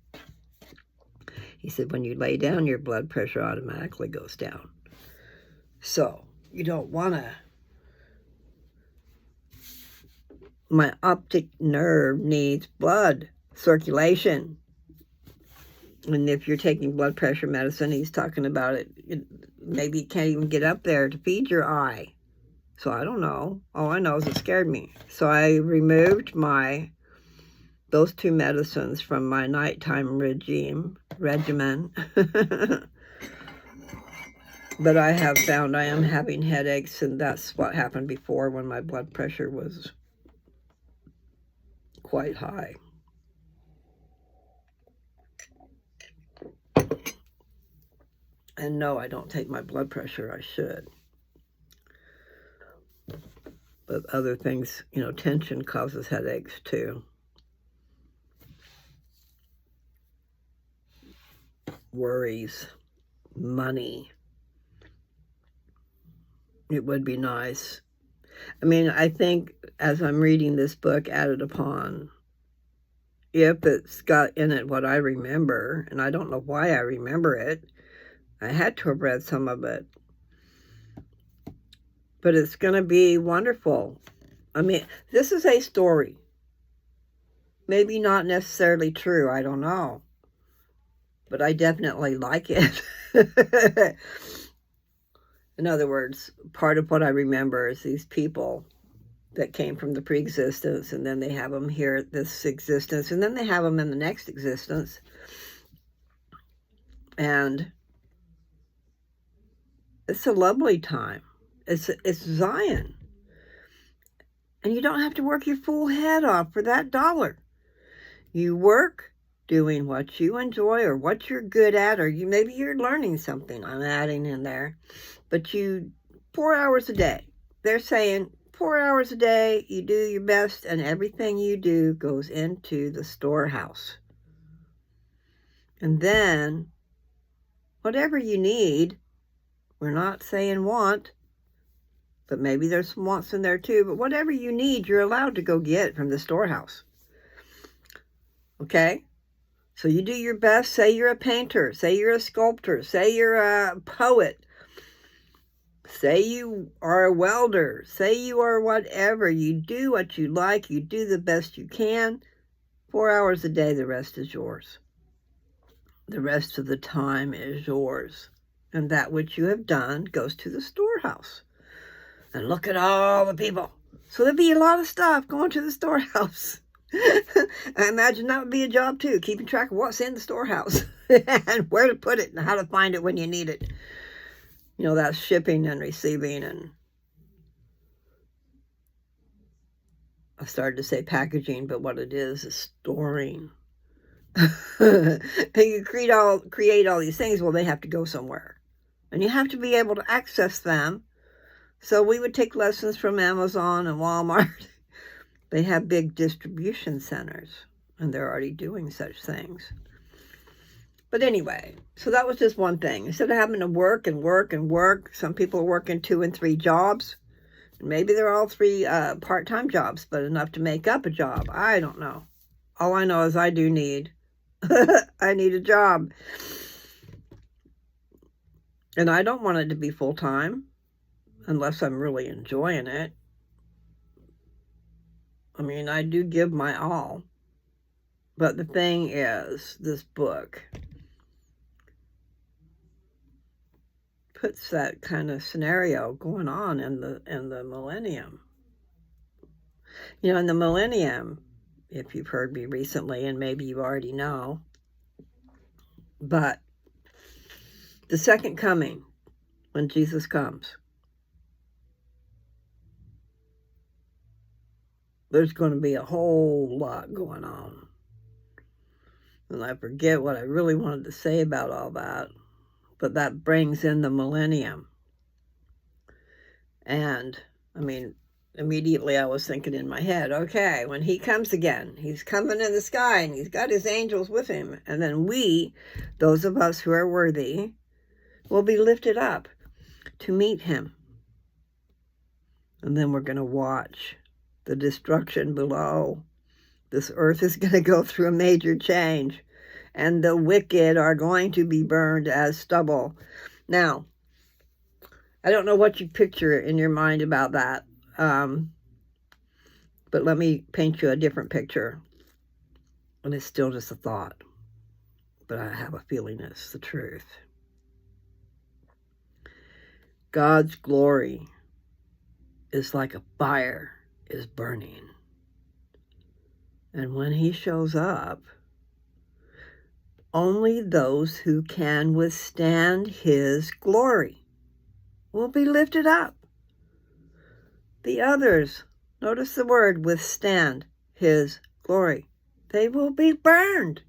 He said, when you lay down, your blood pressure automatically goes down. So you don't want to. My optic nerve needs blood circulation. And if you're taking blood pressure medicine, he's talking about it, maybe you can't even get up there to feed your eye. So I don't know. All I know is it scared me. So I removed those two medicines from my nighttime regimen. But I have found I am having headaches, and that's what happened before when my blood pressure was quite high. And no, I don't take my blood pressure. I should. But other things, tension causes headaches too. Worries, money. It would be nice. I mean, I think as I'm reading this book, Added Upon, if it's got in it what I remember, and I don't know why I remember it, I had to have read some of it, but it's going to be wonderful. I mean, this is a story. Maybe not necessarily true, I don't know. But I definitely like it. In other words, part of what I remember is these people that came from the pre-existence, and then they have them here at this existence, and then they have them in the next existence. And it's a lovely time. It's Zion. And you don't have to work your full head off for that $1. You work doing what you enjoy or what you're good at, or maybe you're learning something. I'm adding in there. But 4 hours a day. They're saying 4 hours a day, you do your best, and everything you do goes into the storehouse. And then, whatever you need, we're not saying want, but maybe there's some wants in there too, but whatever you need, you're allowed to go get from the storehouse. Okay? So you do your best. Say you're a painter. Say you're a sculptor. Say you're a poet. Say you are a welder. Say you are whatever. You do what you like. You do the best you can. 4 hours a day, the rest is yours. The rest of the time is yours. And that which you have done goes to the storehouse. And look at all the people. So there'd be a lot of stuff going to the storehouse. I imagine that would be a job too, keeping track of what's in the storehouse and where to put it and how to find it when you need it. That's shipping and receiving, and I started to say packaging, but what it is storing. And you create all these things, well, they have to go somewhere. And you have to be able to access them. So we would take lessons from Amazon and Walmart. They have big distribution centers, and they're already doing such things. But anyway, so that was just one thing. Instead of having to work and work and work, some people are working 2 and 3 jobs. Maybe they're all 3 part-time jobs, but enough to make up a job. I don't know. All I know is I do need. I need a job. And I don't want it to be full-time unless I'm really enjoying it. I mean, I do give my all. But the thing is, this book puts that kind of scenario going on in the millennium. In the millennium, if you've heard me recently, and maybe you already know, but the second coming, when Jesus comes, there's going to be a whole lot going on. And I forget what I really wanted to say about all that, but that brings in the millennium. And, I mean, immediately I was thinking in my head, okay, when he comes again, he's coming in the sky and he's got his angels with him. And then we, those of us who are worthy, will be lifted up to meet him. And then we're going to watch the destruction below. This earth is going to go through a major change, and the wicked are going to be burned as stubble. Now, I don't know what you picture in your mind about that, but let me paint you a different picture. And it's still just a thought, but I have a feeling it's the truth. God's glory is like a fire is burning. And when he shows up, only those who can withstand his glory will be lifted up. The others, notice the word, withstand his glory. They will be burned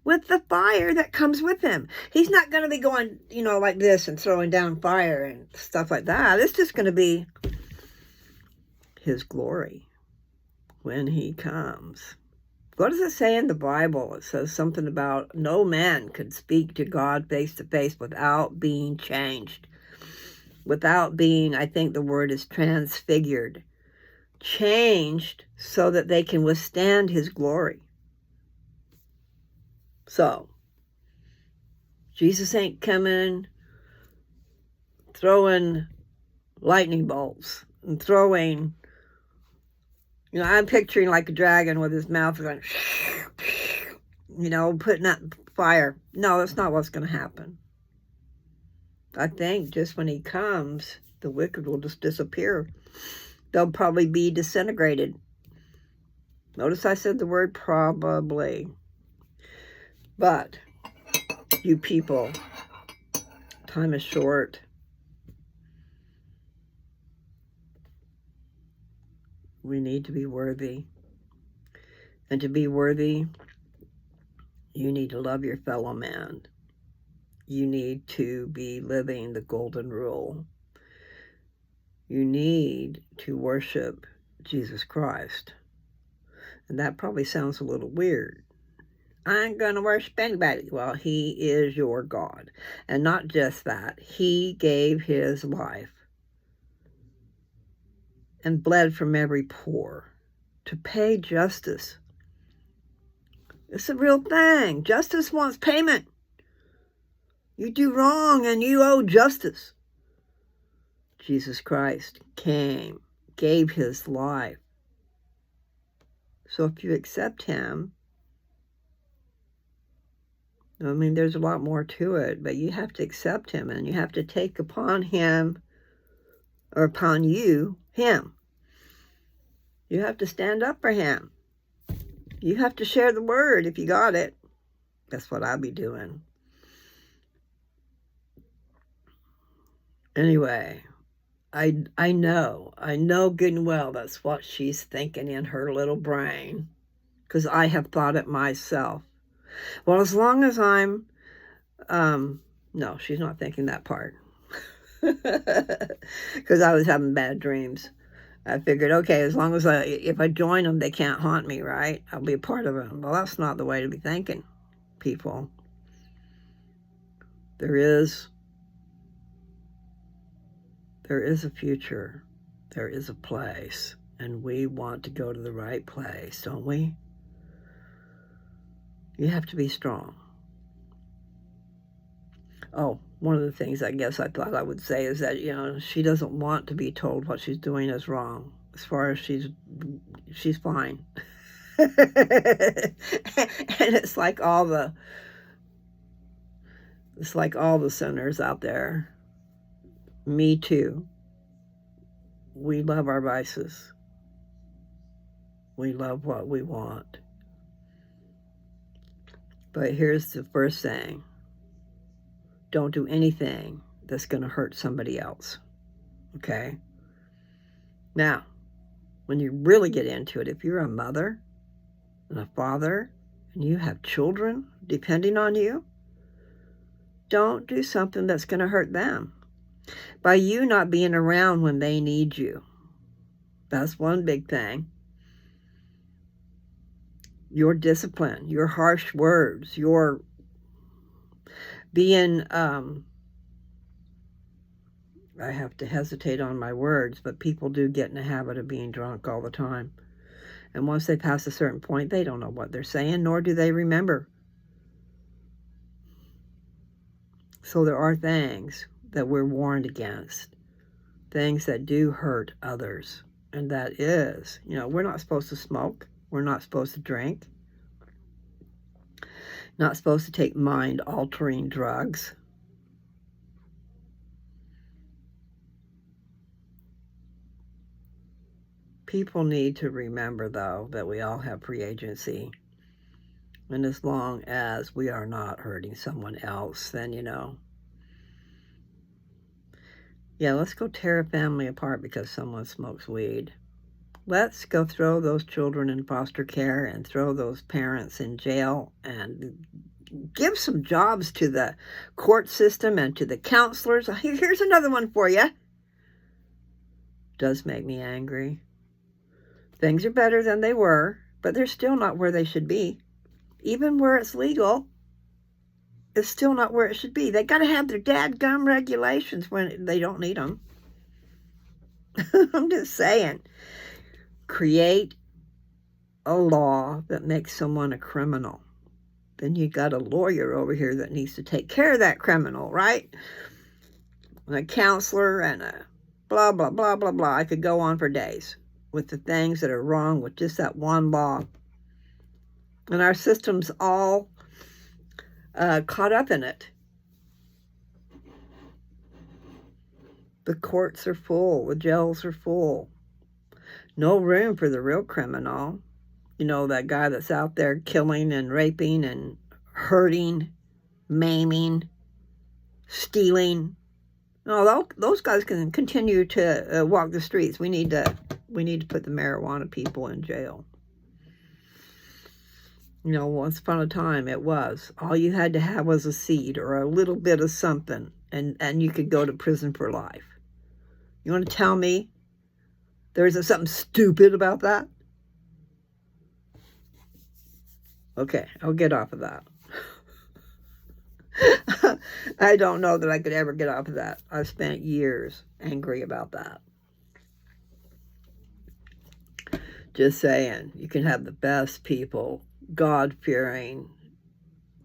with the fire that comes with him. He's not going to be going, like this and throwing down fire and stuff like that. It's just going to be his glory when he comes. What does it say in the Bible? It says something about no man could speak to God face to face without being changed. Without being, I think the word is transfigured. Changed so that they can withstand his glory. So, Jesus ain't coming throwing lightning bolts and throwing, I'm picturing like a dragon with his mouth going, putting out fire. No, that's not what's going to happen. I think just when he comes, the wicked will just disappear. They'll probably be disintegrated. Notice I said the word probably. But, you people, time is short. We need to be worthy. And to be worthy, you need to love your fellow man. You need to be living the golden rule. You need to worship Jesus Christ. And that probably sounds a little weird. I ain't going to worship anybody. Well, he is your God. And not just that. He gave his life and bled from every pore to pay justice. It's a real thing. Justice wants payment. You do wrong and you owe justice. Jesus Christ came, gave his life. So if you accept him, there's a lot more to it, but you have to accept him and you have to take upon him or upon you, him. You have to stand up for him. You have to share the word if you got it. That's what I'll be doing. Anyway, I know good and well that's what she's thinking in her little brain, because I have thought it myself. Well, as long as I'm, no, she's not thinking that part, because I was having bad dreams. I figured, okay, as long as if I join them, they can't haunt me, right? I'll be a part of them. Well, that's not the way to be thinking, people. There is a future. There is a place. And we want to go to the right place, don't we? You have to be strong. Oh, one of the things I guess I thought I would say is that, she doesn't want to be told what she's doing is wrong. As far as she's fine. And it's like all the sinners out there. Me too. We love our vices. We love what we want. But here's the first thing. Don't do anything that's going to hurt somebody else. Okay? Now, when you really get into it, if you're a mother and a father and you have children depending on you, don't do something that's going to hurt them by you not being around when they need you. That's one big thing. Your discipline, your harsh words, your being, I have to hesitate on my words, but people do get in the habit of being drunk all the time. And once they pass a certain point, they don't know what they're saying, nor do they remember. So there are things that we're warned against, things that do hurt others. And that is, we're not supposed to smoke. We're not supposed to drink. Not supposed to take mind-altering drugs. People need to remember, though, that we all have free agency. And as long as we are not hurting someone else, then, yeah, let's go tear a family apart because someone smokes weed. Let's go throw those children in foster care and throw those parents in jail and give some jobs to the court system and to the counselors. Here's another one for you. Does make me angry. Things are better than they were, but they're still not where they should be. Even where it's legal, it's still not where it should be. They got to have their dadgum regulations when they don't need them. I'm just saying. Create a law that makes someone a criminal. Then you got a lawyer over here that needs to take care of that criminal, right? And a counselor and a blah, blah, blah, blah, blah. I could go on for days with the things that are wrong with just that one law. And our system's all caught up in it. The courts are full. The jails are full. No room for the real criminal. That guy that's out there killing and raping and hurting, maiming, stealing. No, those guys can continue to walk the streets. We need to put the marijuana people in jail. Once upon a time it was. All you had to have was a seed or a little bit of something, and you could go to prison for life. You want to tell me there isn't something stupid about that? Okay, I'll get off of that. I don't know that I could ever get off of that. I've spent years angry about that. Just saying, you can have the best people, God-fearing,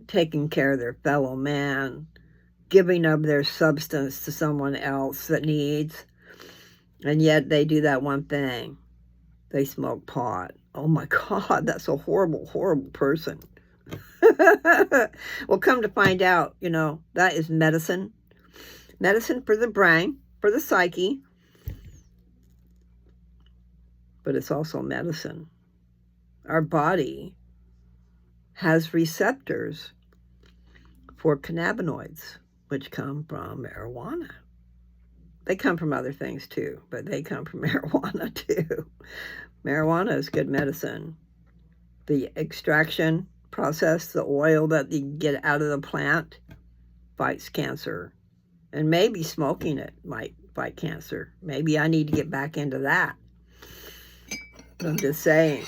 taking care of their fellow man, giving up their substance to someone else that needs, and yet they do that one thing. They smoke pot. Oh my God, that's a horrible, horrible person. Well, come to find out, that is medicine. Medicine for the brain, for the psyche. But it's also medicine. Our body has receptors for cannabinoids, which come from marijuana. They come from other things too, but they come from marijuana too. Marijuana is good medicine. The extraction process, the oil that you get out of the plant, fights cancer. And maybe smoking it might fight cancer. Maybe I need to get back into that. I'm just saying,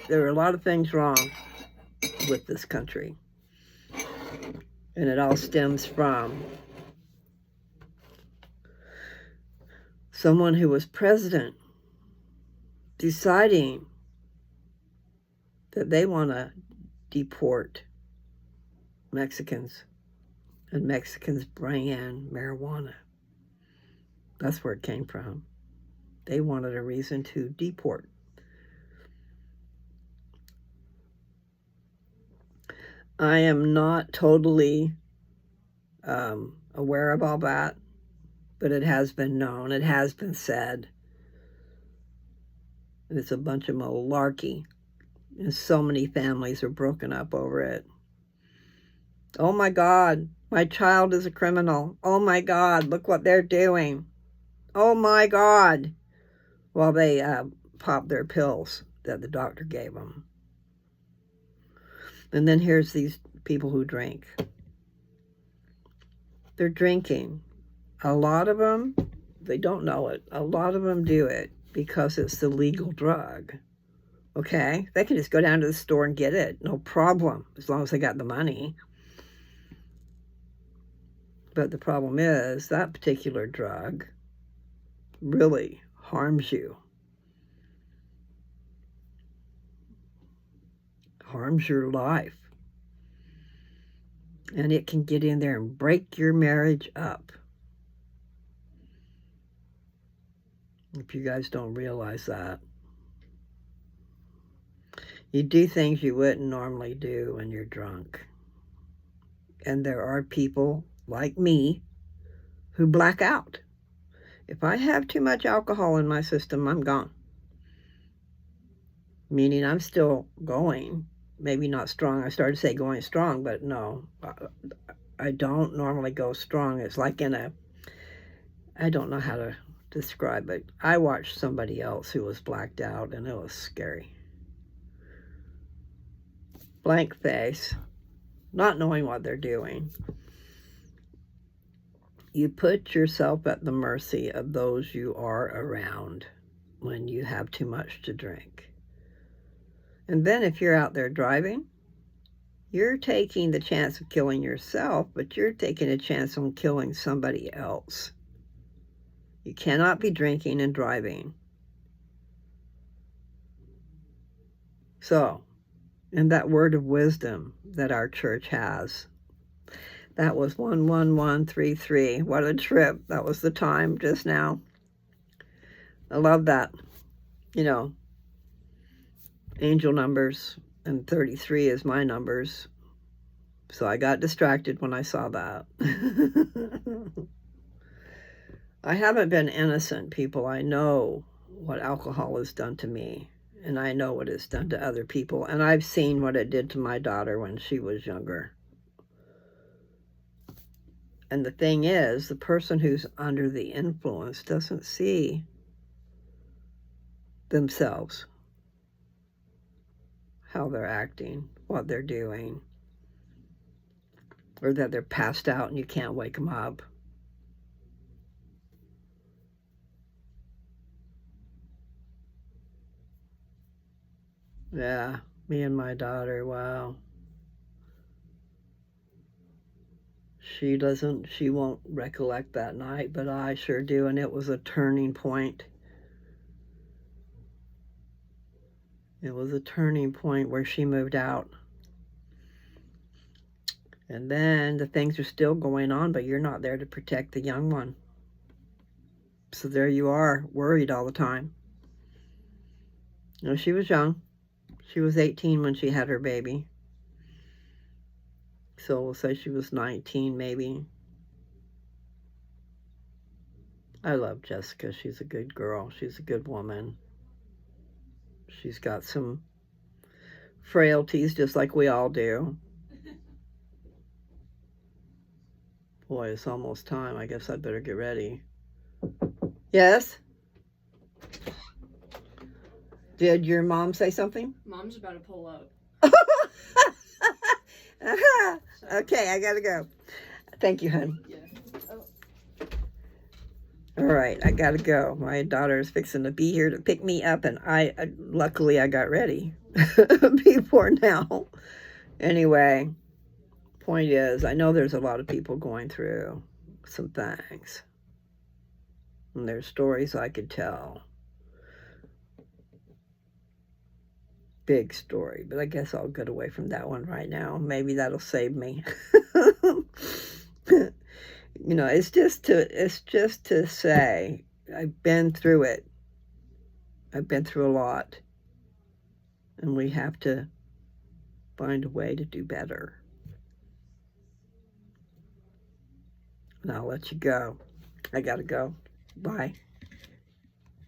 there are a lot of things wrong with this country. And it all stems from someone who was president deciding that they want to deport Mexicans, and Mexicans bring in marijuana. That's where it came from. They wanted a reason to deport. I am not totally aware of all that, but it has been known. It has been said. And it's a bunch of malarkey. And so many families are broken up over it. Oh my God, my child is a criminal. Oh my God, look what they're doing. Oh my God. while they pop their pills that the doctor gave them. And then here's these people who drink. They're drinking. A lot of them, they don't know it. A lot of them do it because it's the legal drug. Okay? They can just go down to the store and get it. No problem, as long as they got the money. But the problem is that particular drug really harms you. Harms your life. And it can get in there and break your marriage up. If you guys don't realize that. You do things you wouldn't normally do when you're drunk. And there are people like me who black out. If I have too much alcohol in my system, I'm gone. Meaning I'm still going. Maybe not strong. I started to say going strong, but no. I don't normally go strong. It's like I don't know how to describe it. I watched somebody else who was blacked out, and it was scary. Blank face, not knowing what they're doing. You put yourself at the mercy of those you are around when you have too much to drink. And then if you're out there driving, you're taking the chance of killing yourself, but you're taking a chance on killing somebody else. You cannot be drinking and driving. So, and that word of wisdom that our church has, that was 11133. What a trip. That was the time just now. I love that. You know, angel numbers, and 33 is my numbers. So I got distracted when I saw that. I haven't been innocent, people. I know what alcohol has done to me, and I know what it's done to other people, and I've seen what it did to my daughter when she was younger. And the thing is, the person who's under the influence doesn't see themselves, how they're acting, what they're doing, or that they're passed out and you can't wake them up. Yeah, me and my daughter, wow. She won't recollect that night, but I sure do, and it was a turning point. It was a turning point where she moved out. And then the things are still going on, but you're not there to protect the young one. So there you are, worried all the time. You know, she was young. She was 18 when she had her baby. So we'll say she was 19 maybe. I love Jessica. She's a good girl. She's a good woman. She's got some frailties just like we all do. Boy, it's almost time. I guess I'd better get ready. Yes? Did your mom say something? Mom's about to pull up. Okay, I gotta go. Thank you, hon. Yeah. Oh. All right, I gotta go. My daughter is fixing to be here to pick me up, and luckily I got ready before now. Anyway, point is, I know there's a lot of people going through some things, and there's stories I could tell. Big story, but I guess I'll get away from that one right now. Maybe that'll save me. You know, it's just to say I've been through it. I've been through a lot, and we have to find a way to do better. And I'll let you go. I gotta go. Bye.